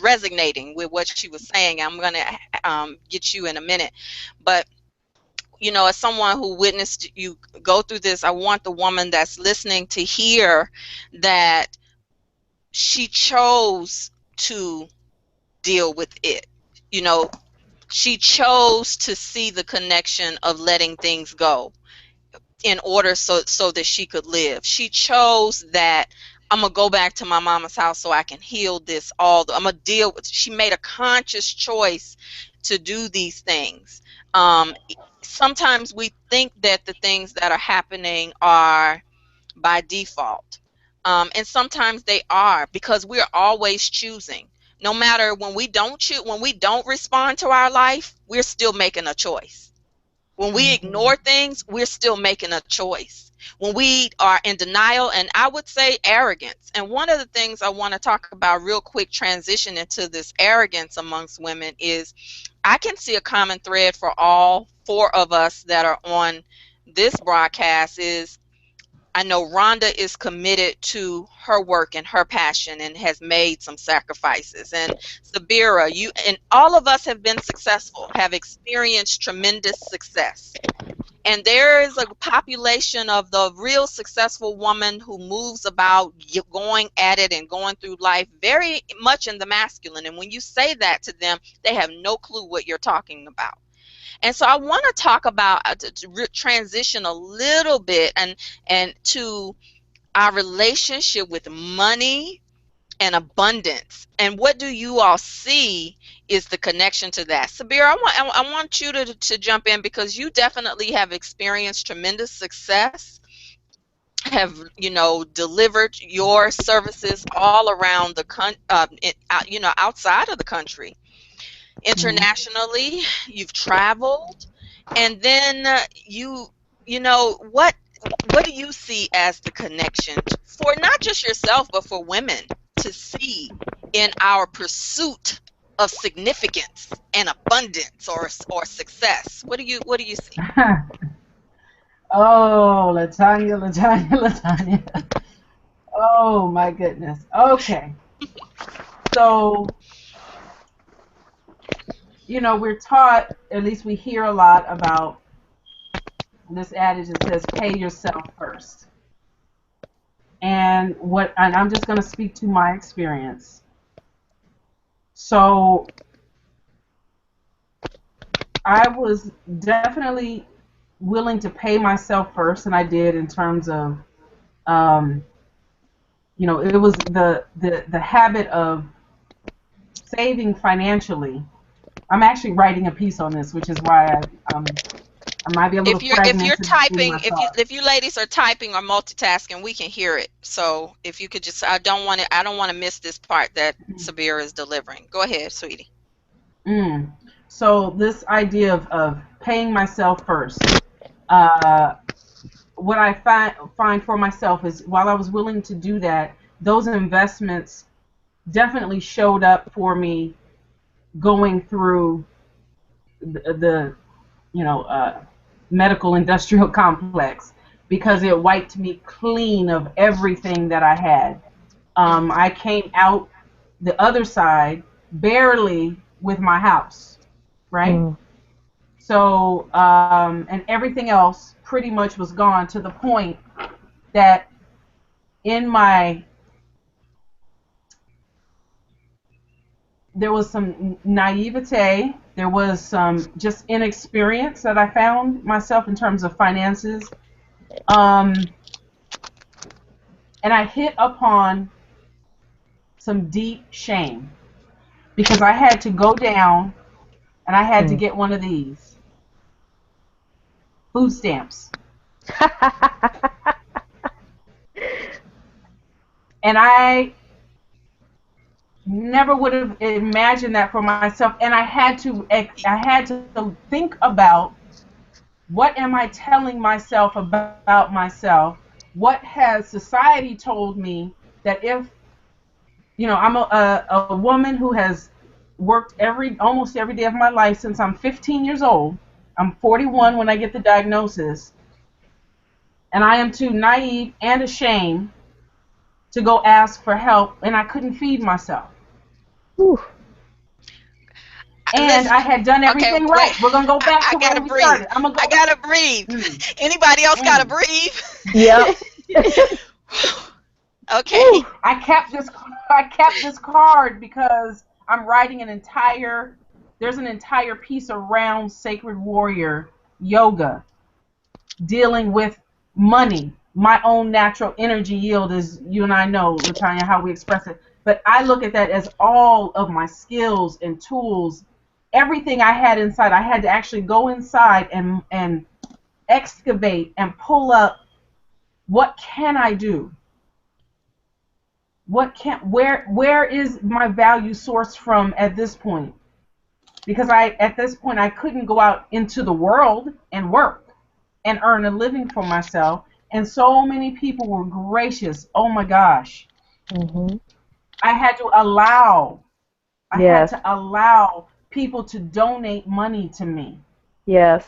resonating with what she was saying. I'm gonna get you in a minute, but you know, as someone who witnessed you go through this, I want the woman that's listening to hear that she chose to deal with it. You know, she chose to see the connection of letting things go in order so that she could live. She chose that I'm gonna go back to my mama's house so I can heal this I'm gonna deal with. She made a conscious choice to do these things. Sometimes we think that the things that are happening are by default, and sometimes they are, because we're always choosing. No matter when we don't choose, when we don't respond to our life, we're still making a choice. When we ignore things, we're still making a choice. when we are in denial, and I would say arrogance. And one of the things I want to talk about real quick, transition into this arrogance amongst women, is I can see a common thread for all four of us that are on this broadcast. Is I know Rhonda is committed to her work and her passion and has made some sacrifices. And Sabira, you and all of us have been successful, have experienced tremendous success. And there is a population of the real successful woman who moves about going at it and going through life very much in the masculine. And when you say that to them, they have no clue what you're talking about. And so I want to talk about to transition a little bit and to our relationship with money and abundance. And what do you all see is the connection to that? Sabir, I want you to jump in, because you definitely have experienced tremendous success, have, you know, delivered your services all around the you know, outside of the country. Internationally, you've traveled, and then you know, what do you see as the connection for not just yourself but for women to see in our pursuit of significance and abundance or success? What do you see? Oh, Latanya. Oh my goodness. Okay. So, you know, we're taught, at least we hear a lot about this adage that says pay yourself first. And I'm just going to speak to my experience. So I was definitely willing to pay myself first, and I did, in terms of, you know, it was the habit of saving financially. I'm actually writing a piece on this, which is why I might be a little fragmented. If you're typing, if you ladies are typing or multitasking, we can hear it. So if you could just, I don't want to miss this part that Sabira is delivering. Go ahead, sweetie. So this idea of paying myself first, what I find for myself is, while I was willing to do that, those investments definitely showed up for me going through the you know, medical industrial complex, because it wiped me clean of everything that I had. I came out the other side barely with my house, right? So, and everything else pretty much was gone, to the point that there was some naivete, there was some just inexperience that I found myself in terms of finances. And I hit upon some deep shame, because I had to go down and I had to get one of these food stamps. And I never would have imagined that for myself. And I had to think about, what am I telling myself about myself? What has society told me, that if, you know, I'm a woman who has worked almost every day of my life since I'm 15 years old. I'm 41 when I get the diagnosis, and I am too naive and ashamed to go ask for help, and I couldn't feed myself. Whew. And I had done everything right. We're gonna go back to where we started. I gotta breathe. Anybody else gotta breathe? Yep. Okay. Ooh, I kept this card because I'm writing there's an entire piece around Sacred Warrior Yoga, dealing with money, my own natural energy yield, as you and I know, Latanya, how we express it. But I look at that as all of my skills and tools, everything I had inside. I had to actually go inside and excavate and pull up, what can I do? Where is my value sourced from at this point? Because at this point I couldn't go out into the world and work and earn a living for myself And so many people were gracious. Oh my gosh. Mhm. I had to allow, Yes. people to donate money to me. Yes.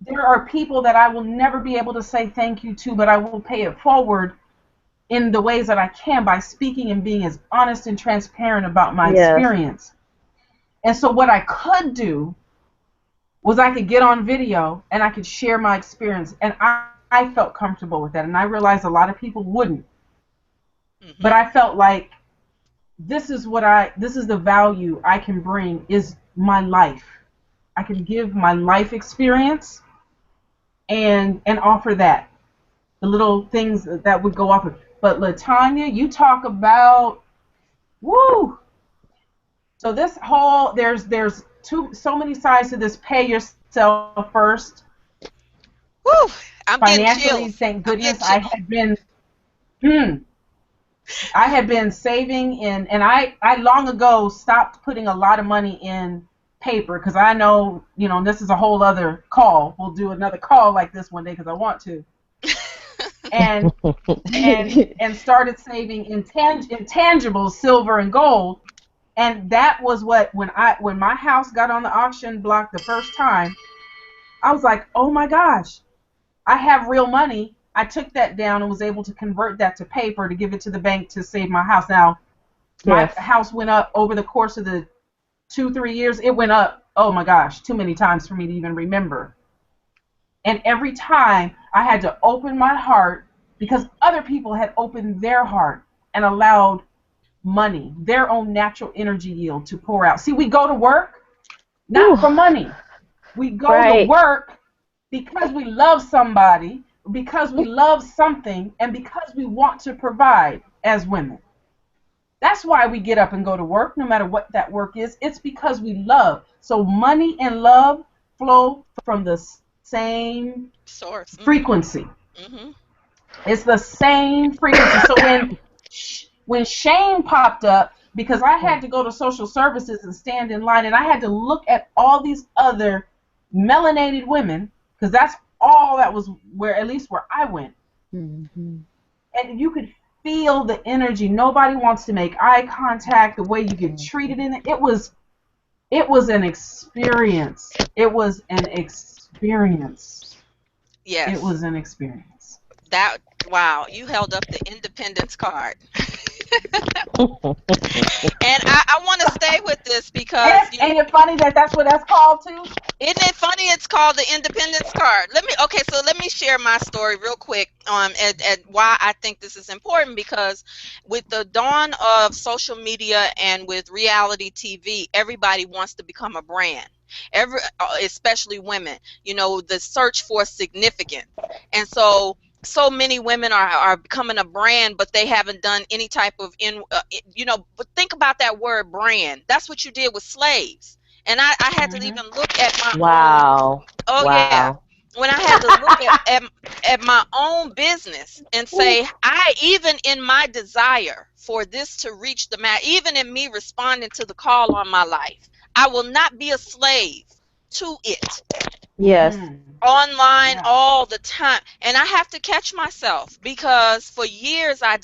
There are people that I will never be able to say thank you to, but I will pay it forward in the ways that I can by speaking and being as honest and transparent about my Yes. experience. And so what I could do was I could get on video and I could share my experience. And I felt comfortable with that. And I realized a lot of people wouldn't. But I felt like this is the value I can bring is my life. I can give my life experience and offer that. The little things that would go off of. But LaTonya, you talk about woo. So this whole there's so many sides to this. Pay yourself first. Woo, I'm getting Financially, chills. thank goodness I had been saving in, and I long ago stopped putting a lot of money in paper because I know, this is a whole other call. We'll do another call like this one day because I want to. And started saving in intangibles, silver and gold. And that was when my house got on the auction block the first time, I was like, oh my gosh, I have real money. I took that down and was able to convert that to paper to give it to the bank to save my house. Now, my house went up over the course of the 2-3 years. It went up, oh my gosh, too many times for me to even remember. And every time I had to open my heart because other people had opened their heart and allowed money, their own natural energy yield to pour out. See, we go to work not for money. We go to work because we love somebody, because we love something, and because we want to provide as women. That's why we get up and go to work, no matter what that work is. It's because we love. So money and love flow from the same source frequency. It's the same frequency. So when shame popped up, because I had to go to social services and stand in line, and I had to look at all these other melanated women, because that's all that was at least where I went. And you could feel the energy. Nobody wants to make eye contact, the way you get treated in it. It was an experience. It was an experience. Yes. It was an experience. Wow, you held up the independence card. And I want to stay with this because ain't it funny that's what that's called too? Isn't it funny? It's called the independence card. Let me share my story real quick at why I think this is important, because with the dawn of social media and with reality TV, everybody wants to become a brand. Especially women, the search for significance. And so many women are becoming a brand, but they haven't done any type of but think about that word brand. That's what you did with slaves. And I had to even look at my own. Yeah. When I had to look at my own business and say, even in my desire for this to reach the mass, even in me responding to the call on my life, I will not be a slave to it. Yes. Online all the time. And I have to catch myself, because for years I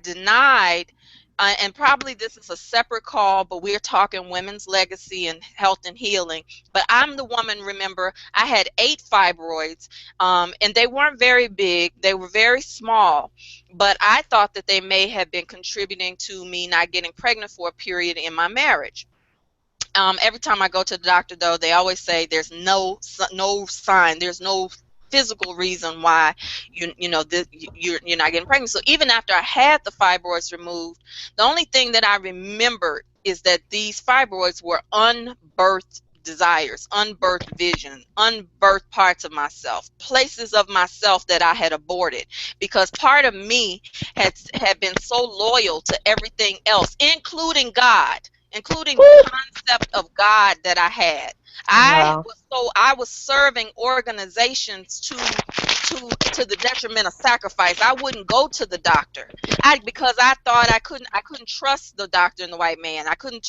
denied, and probably this is a separate call, but we're talking women's legacy and health and healing. But I'm the woman, remember, I had 8 fibroids, and they weren't very big. They were very small. But I thought that they may have been contributing to me not getting pregnant for a period in my marriage. Every time I go to the doctor, though, they always say there's no sign, there's no physical reason why you're not getting pregnant. So even after I had the fibroids removed, the only thing that I remembered is that these fibroids were unbirthed desires, unbirthed vision, unbirthed parts of myself, places of myself that I had aborted, because part of me had been so loyal to everything else, including God, including the concept of God that I had. I was serving organizations to the detriment of sacrifice. I wouldn't go to the doctor because I thought I couldn't trust the doctor and the white man. I couldn't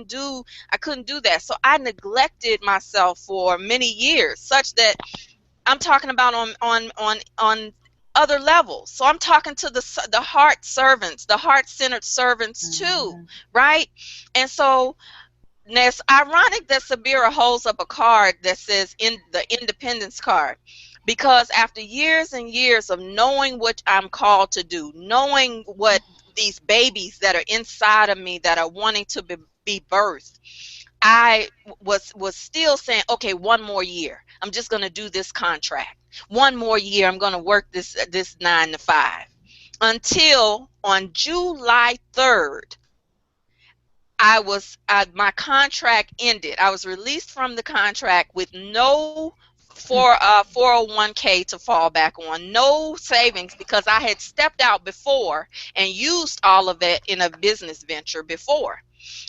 do that. So I neglected myself for many years, such that I'm talking about on other levels. So I'm talking to the heart servants, the heart-centered servants too, right? And so now it's ironic that Sabira holds up a card that says in the Independence card, because after years and years of knowing what I'm called to do, knowing what these babies that are inside of me that are wanting to be birthed, I was still saying, okay, one more year. I'm just going to do this contract. One more year, I'm going to work this 9 to 5. Until on July 3rd, my contract ended. I was released from the contract with no 401k to fall back on, no savings, because I had stepped out before and used all of it in a business venture before.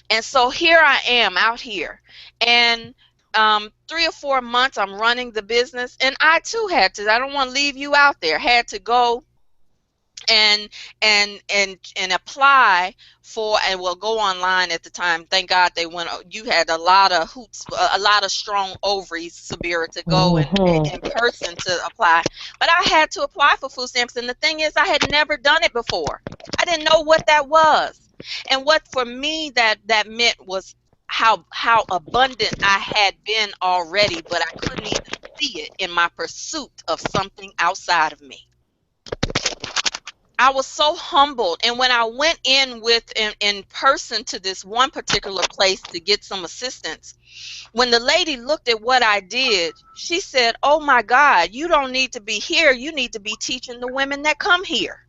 And so here I am out here, and 3 or 4 months I'm running the business, and I too had to, I don't want to leave you out there, had to go and apply for, and we'll go online at the time. Thank God they went. You had a lot of hoops, a lot of strong ovaries, Sabira, to go in person to apply. But I had to apply for food stamps, and the thing is, I had never done it before. I didn't know what that was, and what for me that meant was how abundant I had been already, but I couldn't even see it in my pursuit of something outside of me. I was so humbled, and when I went in person to this one particular place to get some assistance, when the lady looked at what I did, she said, "Oh my God, you don't need to be here. You need to be teaching the women that come here."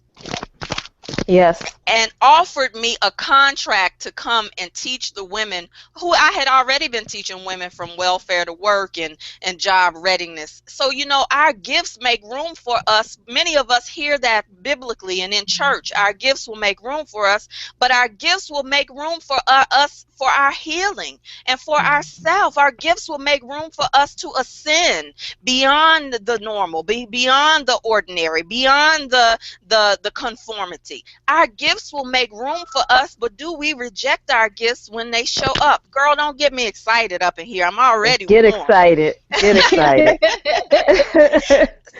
Yes. And offered me a contract to come and teach the women who I had already been teaching women from welfare to work and job readiness. So, you know, our gifts make room for us. Many of us hear that biblically and in church. Our gifts will make room for us, but our gifts will make room for us for our healing and for ourselves. Our gifts will make room for us to ascend beyond the normal, beyond the ordinary, beyond the conformity. Our gifts will make room for us, but do we reject our gifts when they show up? Girl, don't get me excited up in here. I'm already Get warm. excited. Get excited.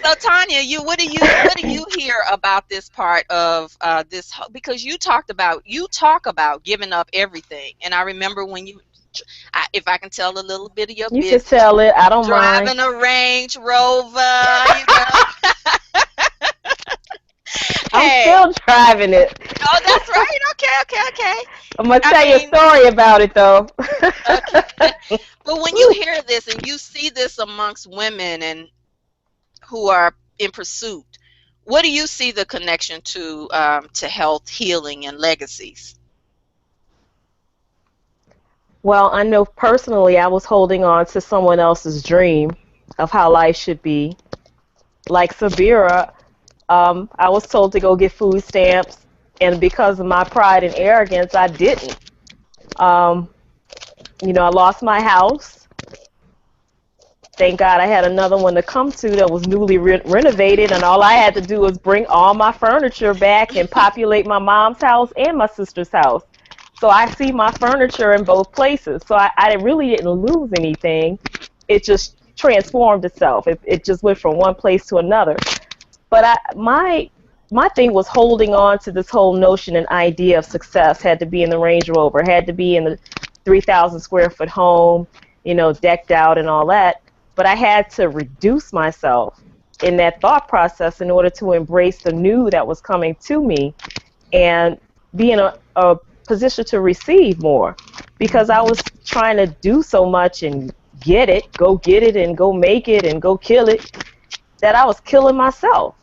So Tonya, what do you hear about this part of this? Because you talk about giving up everything, and I remember when if I can tell a little bit of your business. You can tell it. I don't mind. Driving a Range Rover, you know. I'm still driving it. Oh, that's right. Okay. I'm going to tell you a story about it, though. Okay. But when you hear this and you see this amongst women and who are in pursuit, what do you see the connection to health, healing, and legacies? Well, I know personally I was holding on to someone else's dream of how life should be. Like Sabira, I was told to go get food stamps, and because of my pride and arrogance, I didn't. You know, I lost my house. Thank God I had another one to come to that was newly renovated, and all I had to do was bring all my furniture back and populate my mom's house and my sister's house. So I see my furniture in both places. So I really didn't lose anything. It just transformed itself. It just went from one place to another. But my thing was holding on to this whole notion and idea of success. Had to be in the Range Rover, had to be in the 3,000 square foot home, you know, decked out and all that. But I had to reduce myself in that thought process in order to embrace the new that was coming to me and be in a position to receive more, because I was trying to do so much and get it and go make it and go kill it, that I was killing myself.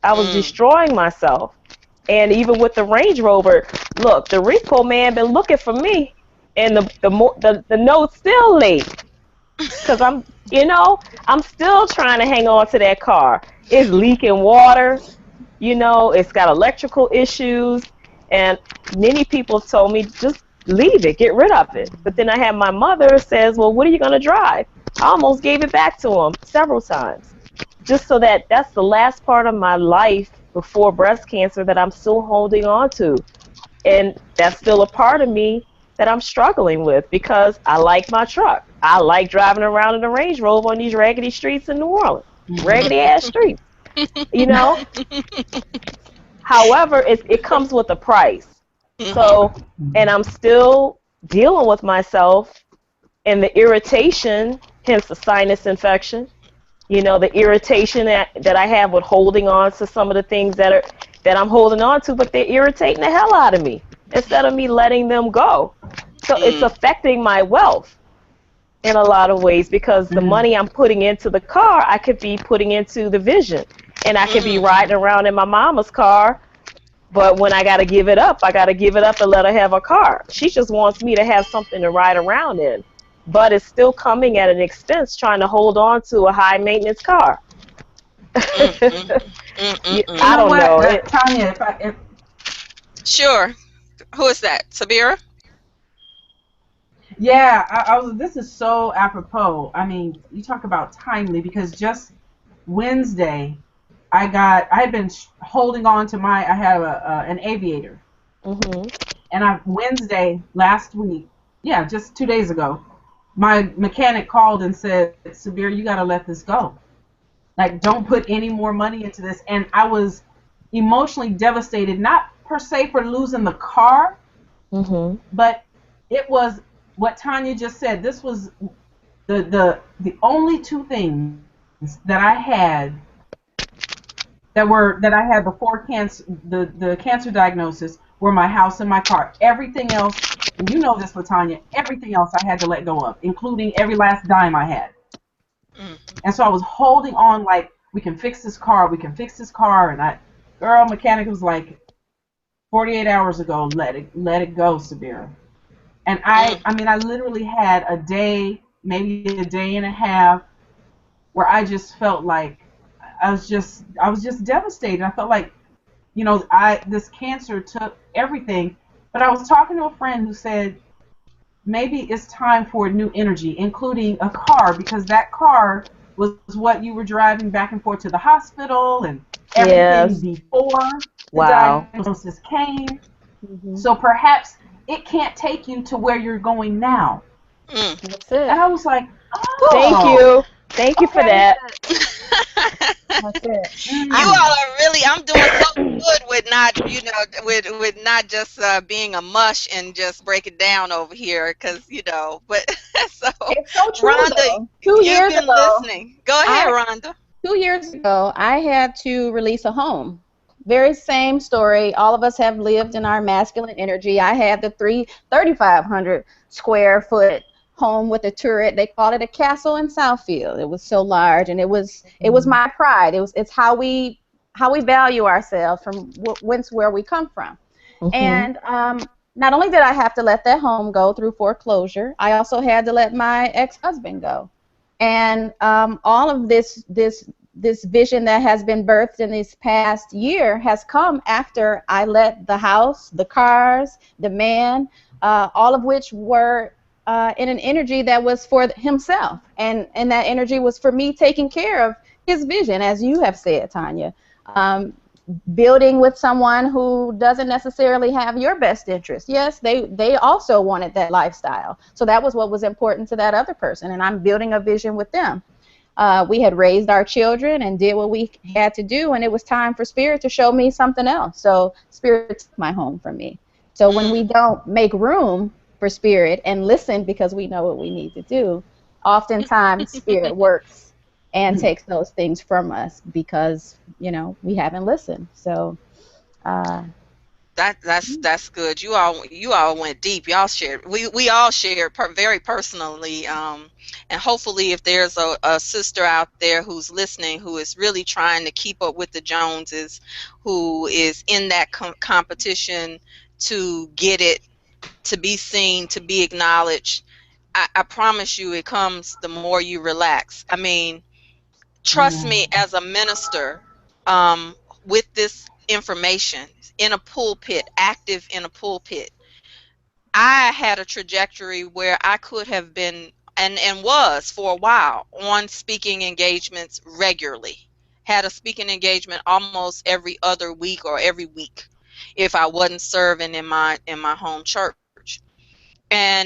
I was destroying myself. And even with the Range Rover, look, the repo man been looking for me, and the note's still late, because I'm still trying to hang on to that car. It's leaking water, you know, it's got electrical issues, and many people told me, just leave it, get rid of it. But then I had my mother says, well, what are you going to drive? I almost gave it back to him several times, just so that's the last part of my life before breast cancer that I'm still holding on to. And that's still a part of me that I'm struggling with, because I like my truck. I like driving around in a Range Rover on these raggedy streets in New Orleans. Mhm. raggedy ass streets, you know. However, it comes with a price. Mhm. So, and I'm still dealing with myself and the irritation, hence the sinus infection. You know, the irritation that I have with holding on to some of the things that I'm holding on to, but they're irritating the hell out of me instead of me letting them go. So it's Mm. affecting my wealth in a lot of ways because the Mhm. money I'm putting into the car, I could be putting into the vision. And I could be Mm. riding around in my mama's car, but when I got to give it up, I got to give it up and let her have a car. She just wants me to have something to ride around in. But it's still coming at an expense trying to hold on to a high maintenance car. Mm. Mm. Mm. Mm. You I Mm. know don't what, know. Tanya? If Sure. Who is that? Sabira? yeah, I was. This is so apropos. I mean, you talk about timely because just Wednesday, I had been holding on to my. I have an aviator, Mhm. and I Wednesday last week, yeah, just 2 days ago, my mechanic called and said, "Sabir, you got to let this go. Like, don't put any more money into this." And I was emotionally devastated, not per se for losing the car, Mhm. but it was what Tanya just said. This was the only two things that I had that I had before cancer, the cancer diagnosis, were my house and my car. Everything else, and you know this, Latanya, everything else I had to let go of, including every last dime I had. Mm. And so I was holding on like, we can fix this car, we can fix this car. And girl, mechanic was like, 48 hours ago, let it go, Sabira. And Mm. I mean, I literally had a day, maybe a day and a half, where I just felt like I was just devastated. I felt like, this cancer took everything. But I was talking to a friend who said maybe it's time for a new energy, including a car, because that car was what you were driving back and forth to the hospital and everything Yes. before the Wow. diagnosis came. Mhm. So perhaps it can't take you to where you're going now. Mm. That's it. And I was like, Thank oh, you. Thank you for okay. that. That's it. You I all Mm, are really, I'm doing so good with not, with not just being a mush and just break it down over here, because, but so, It's so true Rhonda, though. Two you've years been ago, listening. Go ahead, I Rhonda. 2 years ago, I had to release a home. Very same story. All of us have lived in our masculine energy. I had the 3,500 square foot home with a turret. They called it a castle in Southfield. It was so large, and it was mm, my pride. It's how we value ourselves from whence where we come from. Mhm. And not only did I have to let that home go through foreclosure, I also had to let my ex-husband go. And all of this vision that has been birthed in this past year has come after I let the house, the cars, the man, all of which were in an energy that was for himself, and that energy was for me taking care of his vision, as you have said, Tanya. Um, Building with someone who doesn't necessarily have your best interest. Yes, they also wanted that lifestyle. So that was what was important to that other person, and I'm building a vision with them. We had raised our children and did what we had to do, and it was time for Spirit to show me something else. So Spirit took my home from me. So when we Mm. don't make room for Spirit and listen because we know what we need to do, oftentimes Spirit works and mm, takes those things from us because we haven't listened. So uh, That's good. You all went deep. Y'all shared. We all shared very personally. And hopefully, if there's a sister out there who's listening, who is really trying to keep up with the Joneses, who is in that competition to get it, to be seen, to be acknowledged, I promise you, it comes the more you relax. I mean, trust yeah. me, as a minister, um, with this information in a pulpit, active in a pulpit, I had a trajectory where I could have been and was for a while on speaking engagements regularly. Had a speaking engagement almost every other week or every week if I wasn't serving in my home church. And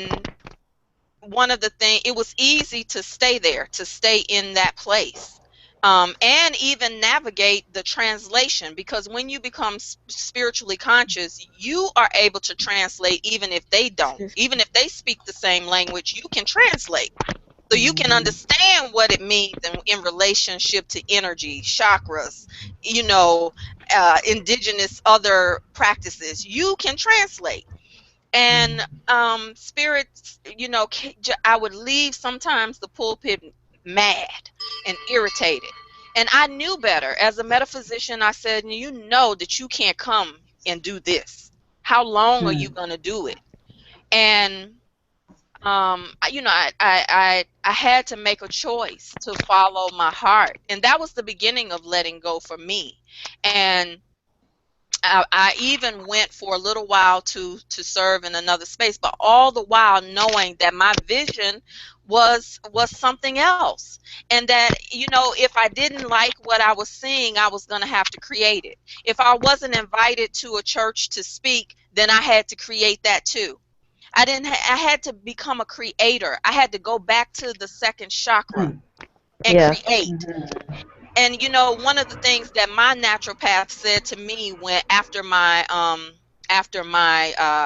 one of the things, it was easy to stay there, to stay in that place. and even navigate the translation, because when you become spiritually conscious, you are able to translate even if they don't. Even if they speak the same language, you can translate. So you can understand what it means in relationship to energy, chakras, indigenous other practices. You can translate. And spirits, I would leave sometimes the pulpit mad and irritated. And I knew better. As a metaphysician, I said, you know that you can't come and do this. How long are you going to do it? And I had to make a choice to follow my heart, and that was the beginning of letting go for me. And I even went for a little while to serve in another space, but all the while knowing that my vision was something else, and that if I didn't like what I was seeing, I was going to have to create it. If I wasn't invited to a church to speak, then I had to create that too. I had to become a creator. I had to go back to the second chakra and create. And one of the things that my naturopath said to me after my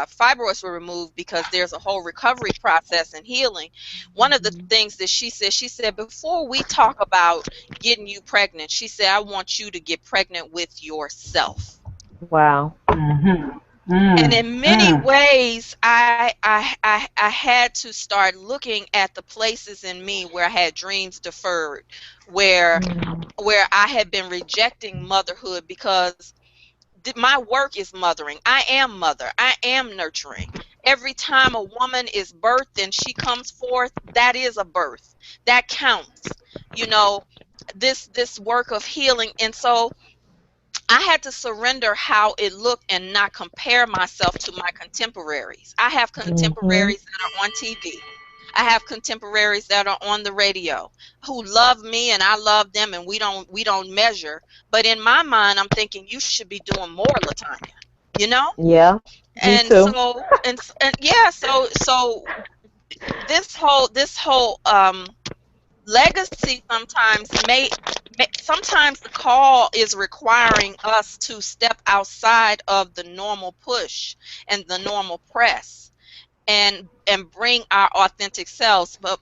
fibroids were removed, because there's a whole recovery process and healing. One of the things that she said, before we talk about getting you pregnant, she said, I want you to get pregnant with yourself. Wow. And in many ways, I had to start looking at the places in me where I had dreams deferred, where I had been rejecting motherhood, because my work is mothering. I am mother. I am nurturing. Every time a woman is birthed and she comes forth, that is a birth. That counts. This work of healing. And so I had to surrender how it looked and not compare myself to my contemporaries. I have contemporaries that are on TV. I have contemporaries that are on the radio who love me and I love them, and we don't measure. But in my mind, I'm thinking you should be doing more, LaTonya. Yeah. And too. so this whole legacy sometimes the call is requiring us to step outside of the normal push and the normal press and bring our authentic selves. But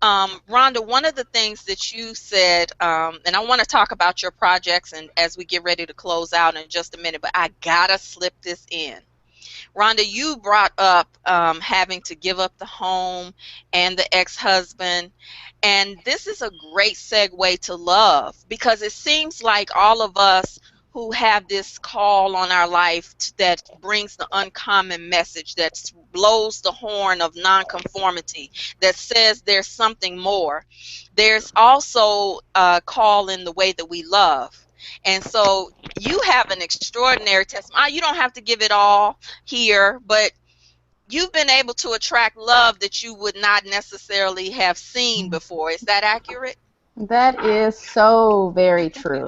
Rhonda, one of the things that you said, and I want to talk about your projects and as we get ready to close out in just a minute, but I gotta slip this in. Rhonda, you brought up having to give up the home and the ex-husband. And this is a great segue to love, because it seems like all of us who have this call on our life that brings the uncommon message, that blows the horn of nonconformity, that says there's something more. There's also a call in the way that we love. And so you have an extraordinary testimony. You don't have to give it all here, but you've been able to attract love that you would not necessarily have seen before. Is that accurate? That is so very true.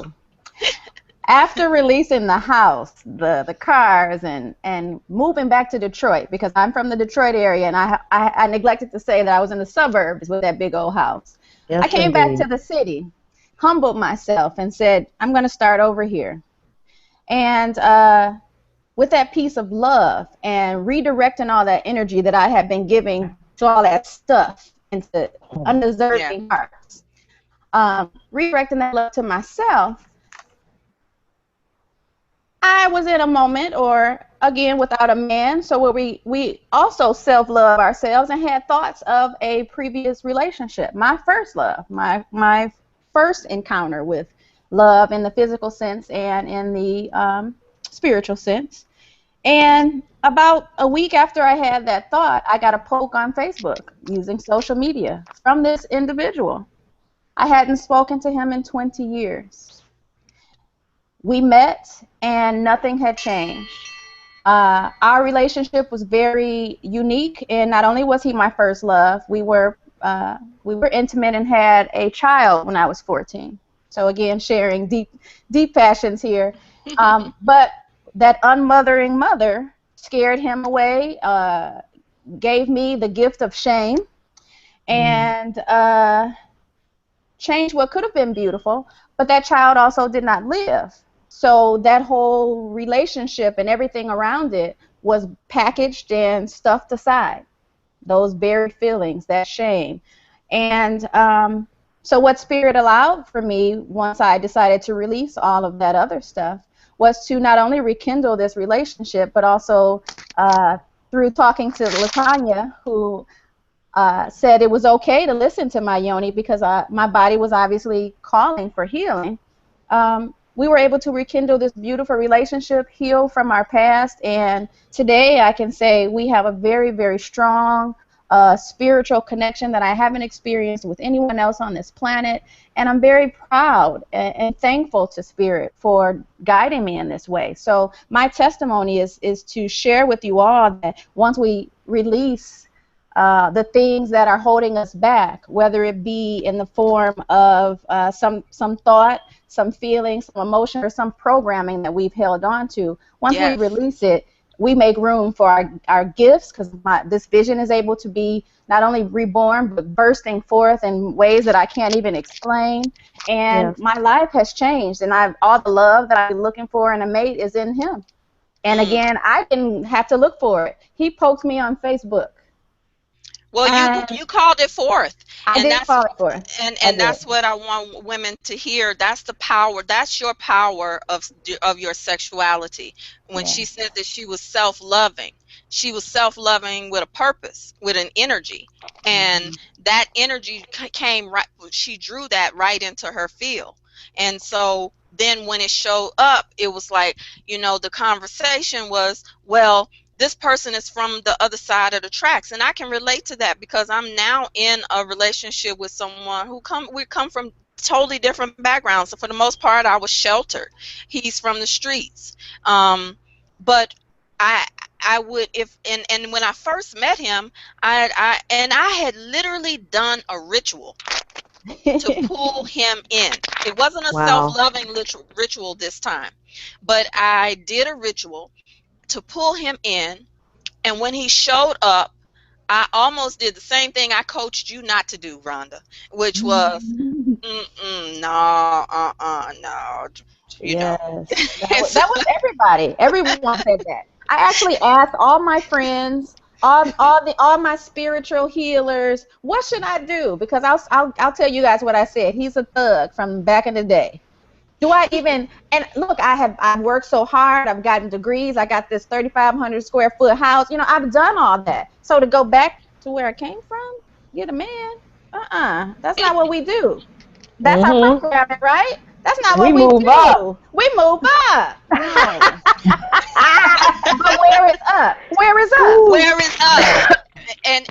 After releasing the house, the cars, and moving back to Detroit, because I'm from the Detroit area, and I neglected to say that I was in the suburbs with that big old house. Yes, I came back to the city, humbled myself, and said, I'm going to start over here. And with that piece of love and redirecting all that energy that I had been giving to all that stuff into undeserving hearts, redirecting that love to myself, I was in a moment, or again, without a man, so where we also self-love ourselves and had thoughts of a previous relationship, my first love, my first encounter with love in the physical sense and in the spiritual sense. And about a week after I had that thought, I got a poke on Facebook using social media from this individual. I hadn't spoken to him in 20 years. We met and nothing had changed. Our relationship was very unique, and not only was he my first love, we were intimate and had a child when I was 14. So again, sharing deep passions here. But that unmothering mother scared him away, gave me the gift of shame, and change what could have been beautiful, but that child also did not live. So that whole relationship and everything around it was packaged and stuffed aside. Those buried feelings, that shame. And so what Spirit allowed for me once I decided to release all of that other stuff was to not only rekindle this relationship, but also through talking to LaTanya, who said it was okay to listen to my yoni because my body was obviously calling for healing. We were able to rekindle this beautiful relationship, heal from our past, and today I can say we have a very, very strong spiritual connection that I haven't experienced with anyone else on this planet, and I'm very proud and thankful to Spirit for guiding me in this way. So my testimony is to share with you all that once we release the things that are holding us back, whether it be in the form of some thought, some feeling, some emotion, or some programming that we've held on to. Once we release it, we make room for our gifts, because this vision is able to be not only reborn, but bursting forth in ways that I can't even explain. And my life has changed, and all the love that I've been looking for in a mate is in him. And again, I didn't have to look for it. He poked me on Facebook. Well, you called it forth. I did call it forth. And that's what I want women to hear. That's the power. That's your power of your sexuality. When she said that she was self-loving, she was self-loving with a purpose, with an energy. And that energy came right, she drew that right into her field. And so then when it showed up, it was like, the conversation was, well, this person is from the other side of the tracks, and I can relate to that because I'm now in a relationship with someone we come from totally different backgrounds. So for the most part, I was sheltered. He's from the streets, but I would and when I first met him, I had literally done a ritual to pull him in. It wasn't a self-loving ritual this time, but I did a ritual to pull him in, and when he showed up, I almost did the same thing I coached you not to do, Rhonda, which was, no, no, That was everybody. Everyone said that. I actually asked all my friends, all my spiritual healers, what should I do? Because I'll tell you guys what I said. He's a thug from back in the day. Do I even, and look, I've worked so hard, I've gotten degrees, I got this 3,500 square foot house, I've done all that. So to go back to where I came from, get a man, that's not what we do. That's our programming, right? That's not what we do. Up. We move up. No. But where is up? Where is up? Where is up? And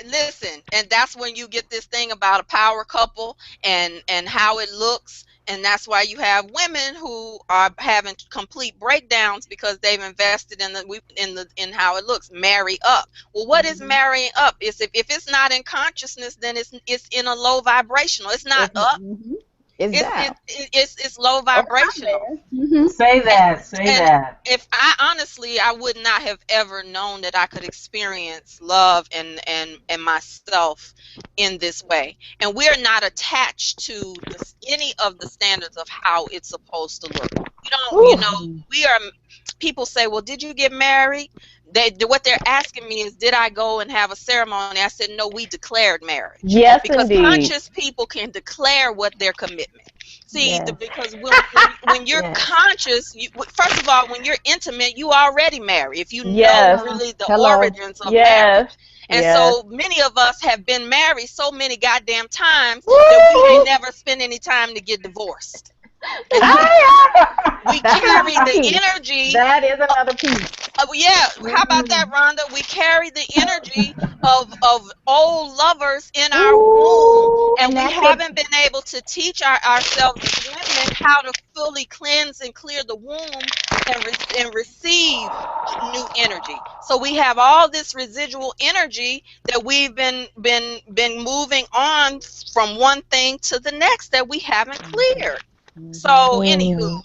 listen, and that's when you get this thing about a power couple and how it looks. And that's why you have women who are having complete breakdowns because they've invested in how it looks. Marry up. Well, what is marrying up? If it's not in consciousness, then it's in a low vibrational. It's not up. It's low vibrational. Say that. If I would not have ever known that I could experience love and myself in this way. And we're not attached to any of the standards of how it's supposed to look. We are. People say, well, did you get married? What they're asking me is, did I go and have a ceremony? I said, no, we declared marriage. Yes, because indeed. Conscious people can declare what their commitment. See, because when you're conscious, first of all, when you're intimate, you already married. If you know really the origins of marriage. And so many of us have been married so many goddamn times that we ain't never spend any time to get divorced. We carry the energy. That is another piece. How about that, Rhonda? We carry the energy of old lovers in our womb, and we haven't been able to teach ourselves as women how to fully cleanse and clear the womb and receive new energy. So we have all this residual energy that we've been moving on from one thing to the next that we haven't cleared. So, anywho,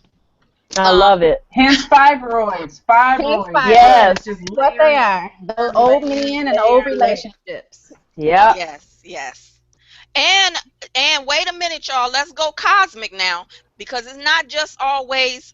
I love it. Hence fibroids. Yes, just what they are. Those old men and old relationships. Yeah. Yes. And wait a minute, y'all. Let's go cosmic now, because it's not just always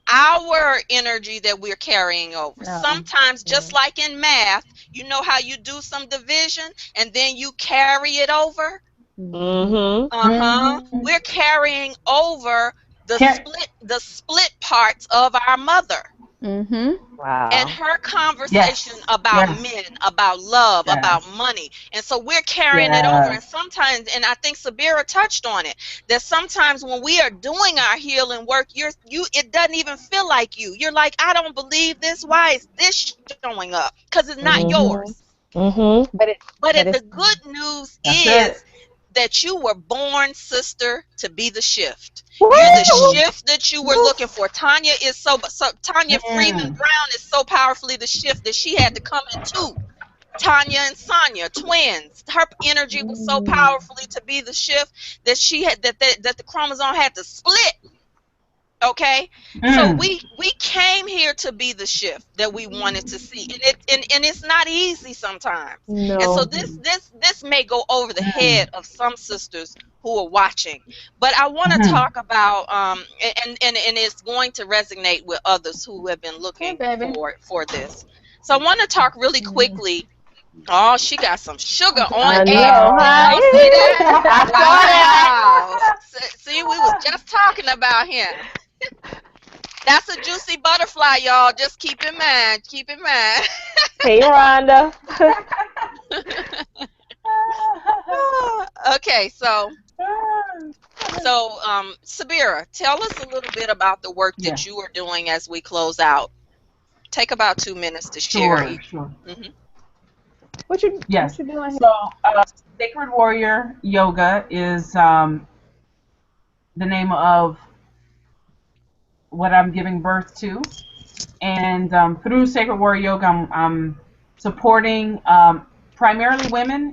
our energy that we're carrying over. No. Sometimes, just like in math, you know how you do some division and then you carry it over. Mm-hmm. We're carrying over the split parts of our mother. Wow. And her conversation about men, about love, about money. And so we're carrying it over. And sometimes, and I think Sabira touched on it, that sometimes when we are doing our healing work, it doesn't even feel like you. You're like, I don't believe this. Why is this showing up? Because it's not yours. But the good news is that you were born, sister, to be the shift. You're the shift that you were looking for. Tonya Freeman Brown is so powerfully the shift that she had to come into. Tonya and Sonia, twins. Her energy was so powerfully to be the shift that she had that the chromosome had to split. Okay, so we came here to be the shift that we wanted to see, and it's not easy sometimes. No. And so this may go over the head of some sisters who are watching, but I want to talk about and it's going to resonate with others who have been looking for this. So I want to talk really quickly. Oh, she got some sugar on air. Y'all see that? Wow. See, we was just talking about him. That's a juicy butterfly, y'all. Just keep in mind. Keep in mind. Hey, Rhonda. Okay, so Sabira, tell us a little bit about the work that you are doing as we close out. Take about 2 minutes to share. Sure. What you doing? So, Sacred Warrior Yoga is the name of what I'm giving birth to, and through Sacred Warrior Yoga, I'm supporting primarily women.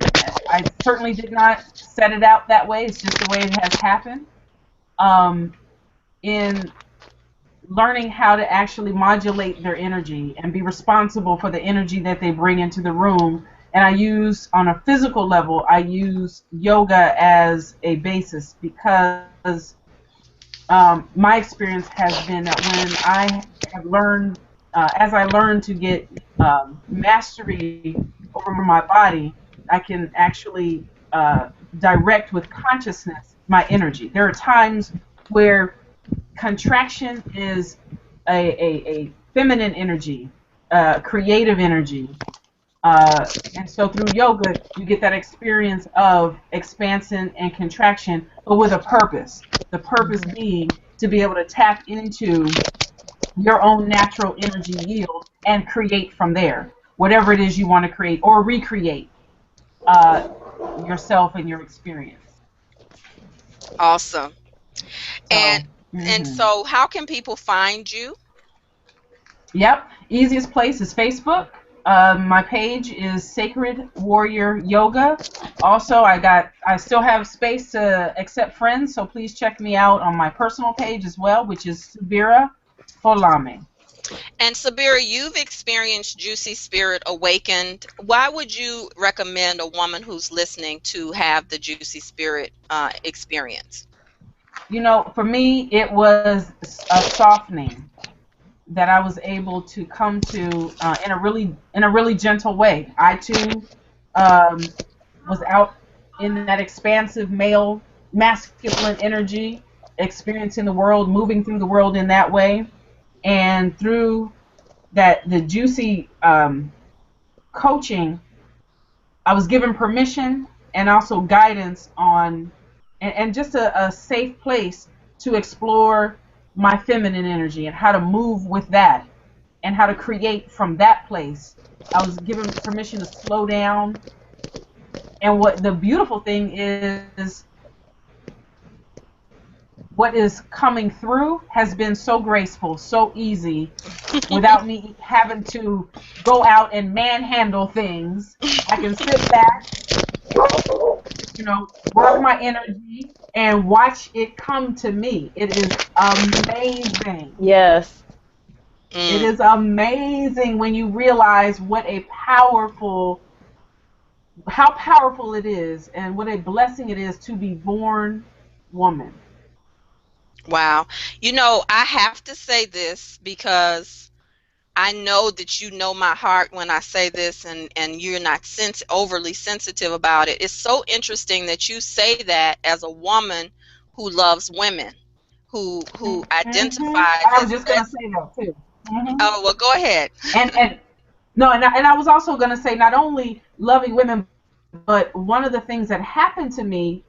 I certainly did not set it out that way. It's just the way it has happened. In learning how to actually modulate their energy and be responsible for the energy that they bring into the room. And I use, on a physical level, I use yoga as a basis because my experience has been that when I have learned, as I learn to get mastery over my body, I can actually direct with consciousness my energy. There are times where contraction is a feminine energy, creative energy. And so through yoga, you get that experience of expansion and contraction, but with a purpose. The purpose being to be able to tap into your own natural energy yield and create from there, whatever it is you want to create or recreate yourself and your experience. Awesome. And so how can people find you? Yep. Easiest place is Facebook. My page is Sacred Warrior Yoga. Also, I still have space to accept friends, so please check me out on my personal page as well, which is Sabira Folame. And Sabira, you've experienced Juicy Spirit Awakened. Why would you recommend a woman who's listening to have the Juicy Spirit experience? You know, for me, it was a softening that I was able to come to in a really gentle way. I too was out in that expansive male masculine energy, experiencing the world, moving through the world in that way, and through the juicy coaching, I was given permission and also guidance on and just a safe place to explore my feminine energy and how to move with that and how to create from that place. I was given permission to slow down. And what the beautiful thing is, what is coming through has been so graceful, so easy, without me having to go out and manhandle things. I can sit back, work my energy, and watch it come to me. It is amazing. Yes. It is amazing when you realize what a powerful how powerful it is and what a blessing it is to be born woman. Wow. You know, I have to say this because I know that you know my heart when I say this, and you're not overly sensitive about it. It's so interesting that you say that as a woman who loves women, who identifies I was as just gonna say that too. oh, well, go ahead. And no, and I was also gonna say not only loving women, but one of the things that happened to me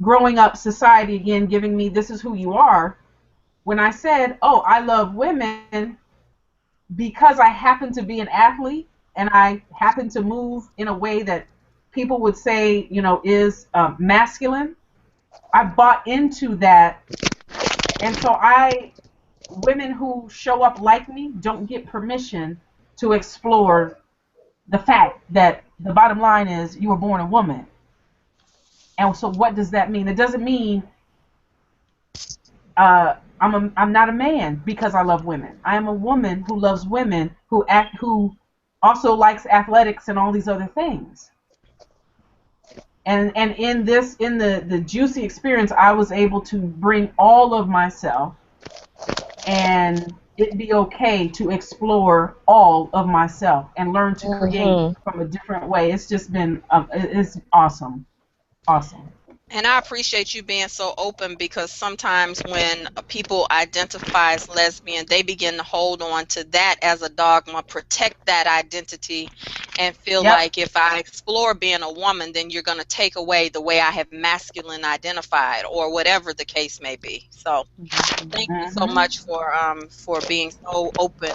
growing up, society again giving me this is who you are. When I said, "Oh, I love women," because I happen to be an athlete and I happen to move in a way that people would say, is masculine. I bought into that, and so women who show up like me don't get permission to explore the fact that the bottom line is you were born a woman. And so, what does that mean? It doesn't mean I'm not a man because I love women. I am a woman who loves women who also likes athletics and all these other things. And in the juicy experience, I was able to bring all of myself, and it be okay to explore all of myself and learn to create from a different way. It's just been it's awesome, awesome. And I appreciate you being so open, because sometimes when people identify as lesbian, they begin to hold on to that as a dogma, protect that identity, and feel Yep. like if I explore being a woman, then you're going to take away the way I have masculine identified, or whatever the case may be. So thank you so much for being so open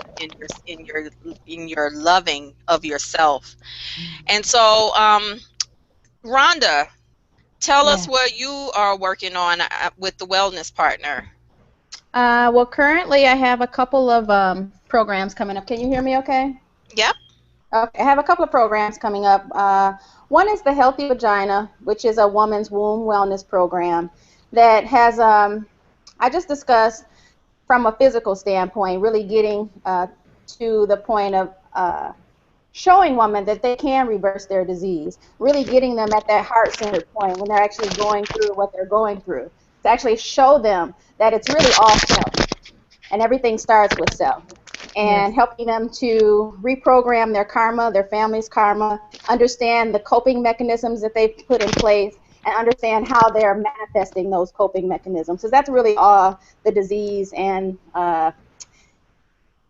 in your loving of yourself. And so, Rhonda, tell us Yeah. what you are working on with the wellness partner. Well, currently I have a couple of programs coming up. Can you hear me okay? Yep. Okay, I have a couple of programs coming up. One is the Healthy Vagina, which is a woman's womb wellness program that has, I just discussed from a physical standpoint, really getting to the point of showing women that they can reverse their disease, really getting them at that heart-centered point when they're actually going through what they're going through, to actually show them that it's really all self, and everything starts with self, and helping them to reprogram their karma, their family's karma, understand the coping mechanisms that they've put in place, and understand how they're manifesting those coping mechanisms. So that's really all the disease and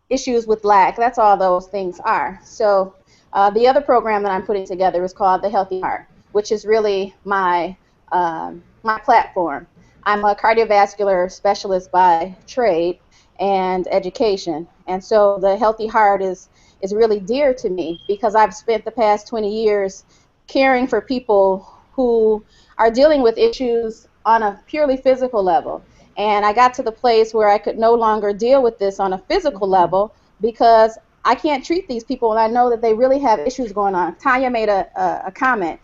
issues with lack. That's all those things are. So the other program that I'm putting together is called the Healthy Heart, which is really my my platform. I'm a cardiovascular specialist by trade and education, and so the Healthy Heart is really dear to me because I've spent the past 20 years caring for people who are dealing with issues on a purely physical level. And I got to the place where I could no longer deal with this on a physical level because I can't treat these people, and I know that they really have issues going on. Tonya made a comment.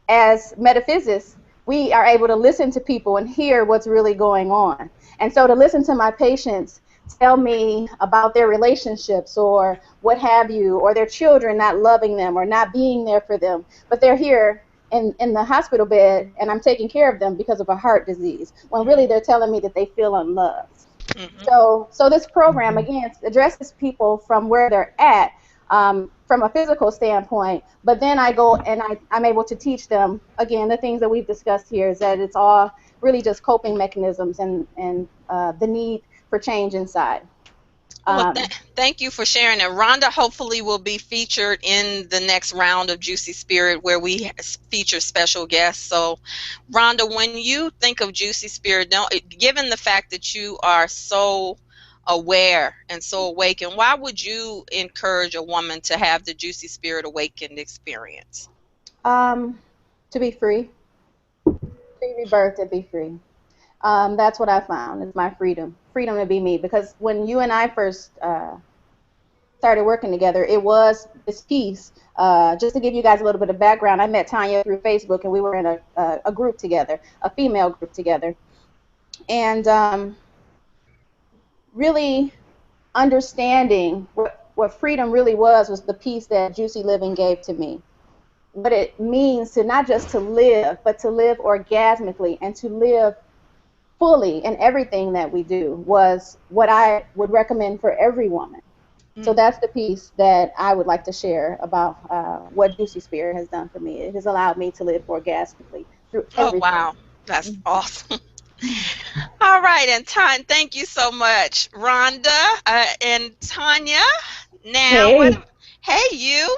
As metaphysicists, we are able to listen to people and hear what's really going on. And so to listen to my patients tell me about their relationships or what have you, or their children not loving them or not being there for them, but they're here in the hospital bed and I'm taking care of them because of a heart disease, when really they're telling me that they feel unloved. So this program, again, addresses people from where they're at, from a physical standpoint, but then I go and I'm able to teach them, again, the things that we've discussed here, is that it's all really just coping mechanisms and the need for change inside. Well, thank you for sharing it. Rhonda hopefully will be featured in the next round of Juicy Spirit, where we feature special guests. So, Rhonda, when you think of Juicy Spirit, given the fact that you are so aware and so awakened, why would you encourage a woman to have the Juicy Spirit Awakened experience? To be free. Be rebirthed and be free. That's what I found. It's my freedom to be me. Because when you and I first started working together, it was this piece. Just to give you guys a little bit of background, I met Tonya through Facebook, and we were in a group together, a female group together, and really understanding what freedom really was the piece that Juicy Living gave to me. what it means to not just to live, but to live orgasmically and to live fully in everything that we do was what I would recommend for every woman. So Mm. that's the piece that I would like to share about what Juicy Spirit has done for me. It has allowed me to live orgasmically through Oh, everything. wow. That's awesome. All right, and thank you so much, Rhonda and Tonya. Now, Hey. hey, you.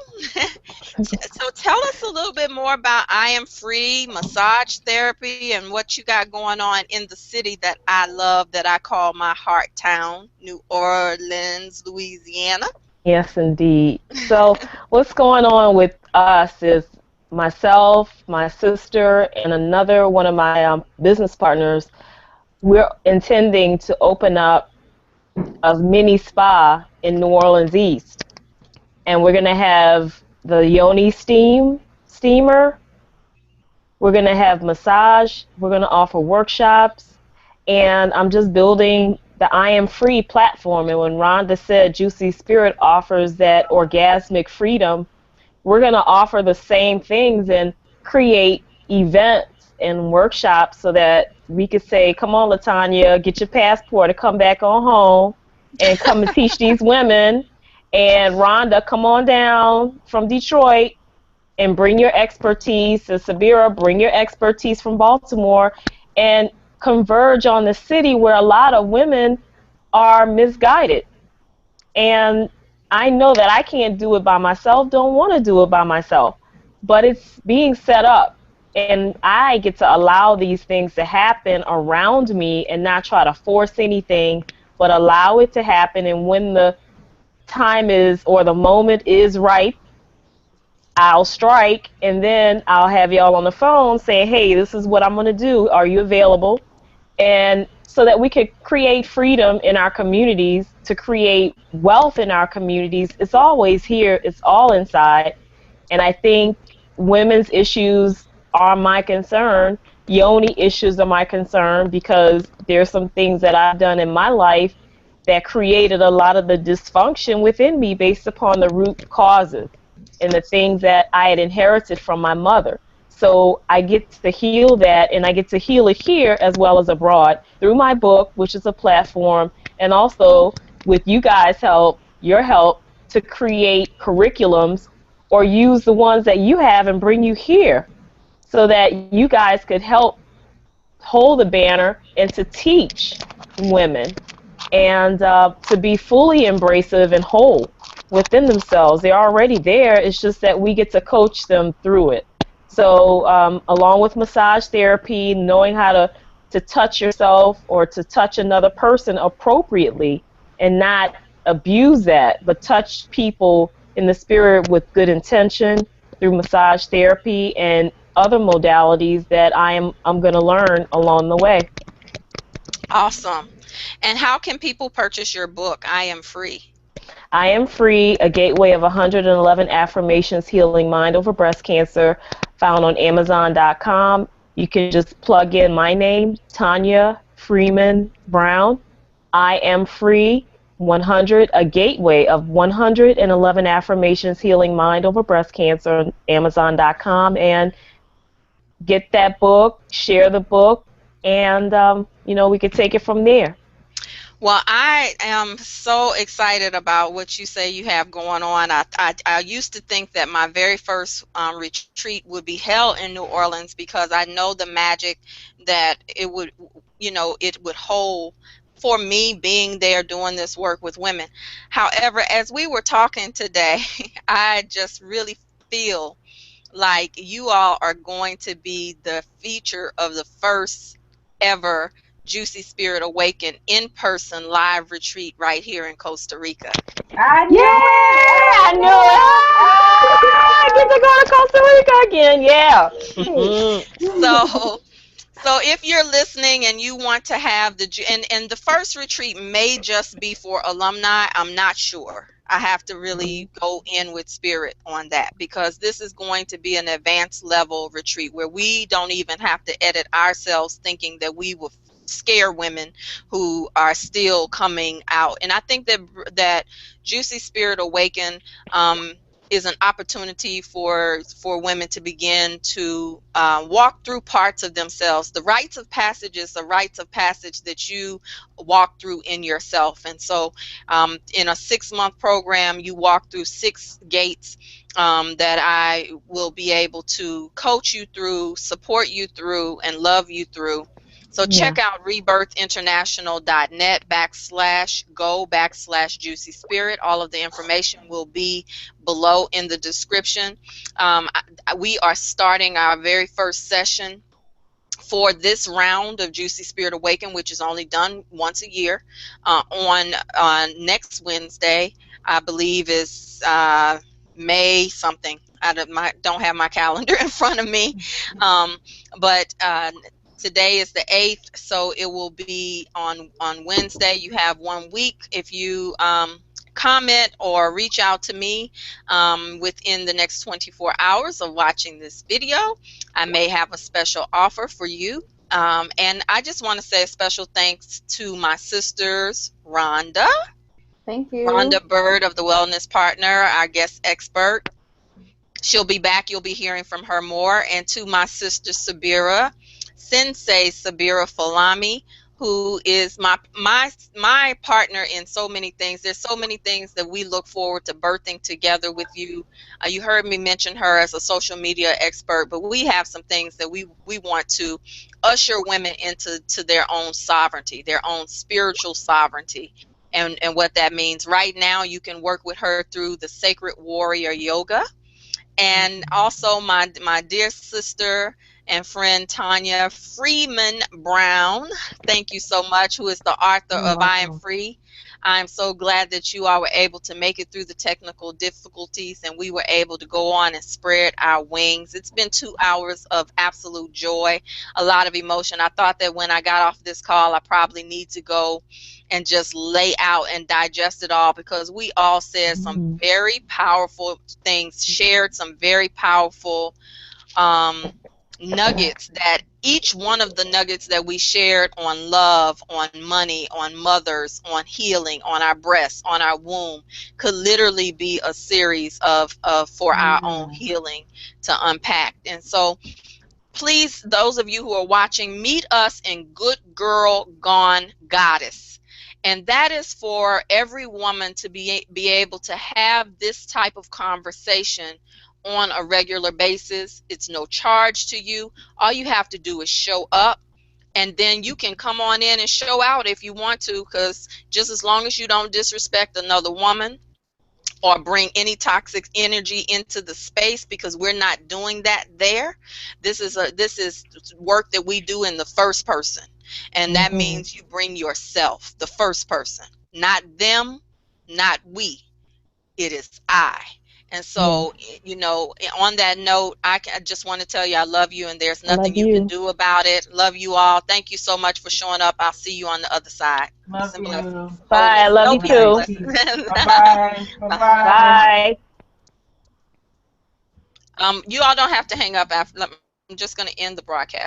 So tell us a little bit more about I Am Free, massage therapy, and what you got going on in the city that I love, that I call my heart town, New Orleans, Louisiana. Yes, indeed. So, what's going on with us is myself, my sister, and another one of my business partners. We're intending to open up a mini spa in New Orleans East, and we're gonna have the Yoni steamer. We're gonna have massage. We're gonna offer workshops, and I'm just building the I Am Free platform. And when Rhonda said Juicy Spirit offers that orgasmic freedom, we're going to offer the same things and create events and workshops so that we could say, come on, Latanya, get your passport to come back on home and come and teach these women. And Rhonda, come on down from Detroit and bring your expertise. And Sabira, bring your expertise from Baltimore and converge on the city where a lot of women are misguided. And I know that I can't do it by myself, don't want to do it by myself, but it's being set up. And I get to allow these things to happen around me and not try to force anything, but allow it to happen. And when the time is or the moment is right, I'll strike, and then I'll have y'all on the phone saying, hey, this is what I'm going to do. Are you available? And so that we could create freedom in our communities, to create wealth in our communities. It's always here. It's all inside. And I think women's issues are my concern. Yoni issues are my concern because there's some things that I've done in my life that created a lot of the dysfunction within me based upon the root causes and the things that I had inherited from my mother. So I get to heal that, and I get to heal it here as well as abroad through my book, which is a platform, and also with you guys' help, your help, to create curriculums or use the ones that you have and bring you here so that you guys could help hold the banner and to teach women and to be fully embracive and whole within themselves. They're already there. It's just that we get to coach them through it. So along with massage therapy, knowing how to touch yourself or to touch another person appropriately and not abuse that, but touch people in the spirit with good intention through massage therapy and other modalities that I'm going to learn along the way. Awesome. And how can people purchase your book, I Am Free? I Am Free, a gateway of 111 affirmations healing mind over breast cancer, found on Amazon.com. You can just plug in my name, Tonya Freeman Brown. I Am Free 100, a gateway of 111 affirmations healing mind over breast cancer on Amazon.com, and get that book, share the book, and we could take it from there. Well, I am so excited about what you say you have going on. I used to think that my very first retreat would be held in New Orleans because I know the magic that it would hold for me being there doing this work with women. However, as we were talking today, I just really feel like you all are going to be the feature of the first ever Juicy Spirit Awaken in-person live retreat right here in Costa Rica. I knew I knew it. I get to go to Costa Rica again. Yeah. So if you're listening and you want to have and the first retreat may just be for alumni, I'm not sure. I have to really go in with spirit on that, because this is going to be an advanced level retreat where we don't even have to edit ourselves thinking that we will scare women who are still coming out. And I think that Juicy Spirit Awaken is an opportunity for women to begin to walk through parts of themselves. The rites of passage is the rites of passage that you walk through in yourself. And so in a 6-month program, you walk through 6 gates that I will be able to coach you through, support you through, and love you through. So check out rebirthinternational.net/go/juicy spirit. All of the information will be below in the description. We are starting our very first session for this round of Juicy Spirit Awaken, which is only done once a year, on next Wednesday. I believe is May something. I don't have my calendar in front of me, but today is the 8th, so it will be on Wednesday. You have 1 week. If you comment or reach out to me within the next 24 hours of watching this video, I may have a special offer for you. And I just want to say a special thanks to my sisters, Rhonda. Thank you. Rhonda Byrd of the Wellness Partner, our guest expert. She'll be back. You'll be hearing from her more. And to my sister Sabira, Sensei Sabira Falami, who is my partner in so many things. There's so many things that we look forward to birthing together with you. You heard me mention her as a social media expert, but we have some things that we want to usher women into their own sovereignty, their own spiritual sovereignty. And what that means. Right now, you can work with her through the Sacred Warrior Yoga. And also my dear sister and friend Tonya Freeman Brown, thank you so much, who is the author of I Am Free. I'm so glad that you all were able to make it through the technical difficulties and we were able to go on and spread our wings. It's been 2 hours of absolute joy, a lot of emotion. I thought that when I got off this call, I probably need to go and just lay out and digest it all, because we all said some very powerful things, shared some very powerful nuggets, that each one of the nuggets that we shared on love, on money, on mothers, on healing, on our breasts, on our womb, could literally be a series of for our own healing to unpack. And so please, those of you who are watching, meet us in Good Girl Gone Goddess. And that is for every woman to be able to have this type of conversation on a regular basis. It's no charge to you. All you have to do is show up, and then you can come on in and show out if you want to, because just as long as you don't disrespect another woman or bring any toxic energy into the space, because we're not doing that there. This is work that we do in the first person, and that means you bring yourself, the first person, not them, not we. It is I. And so, you know, on that note, I just want to tell you I love you, and there's nothing you can do about it. Love you all. Thank you so much for showing up. I'll see you on the other side. Love you. Bye. I love you too. Bye-bye. Bye. You all don't have to hang up after. I'm just going to end the broadcast.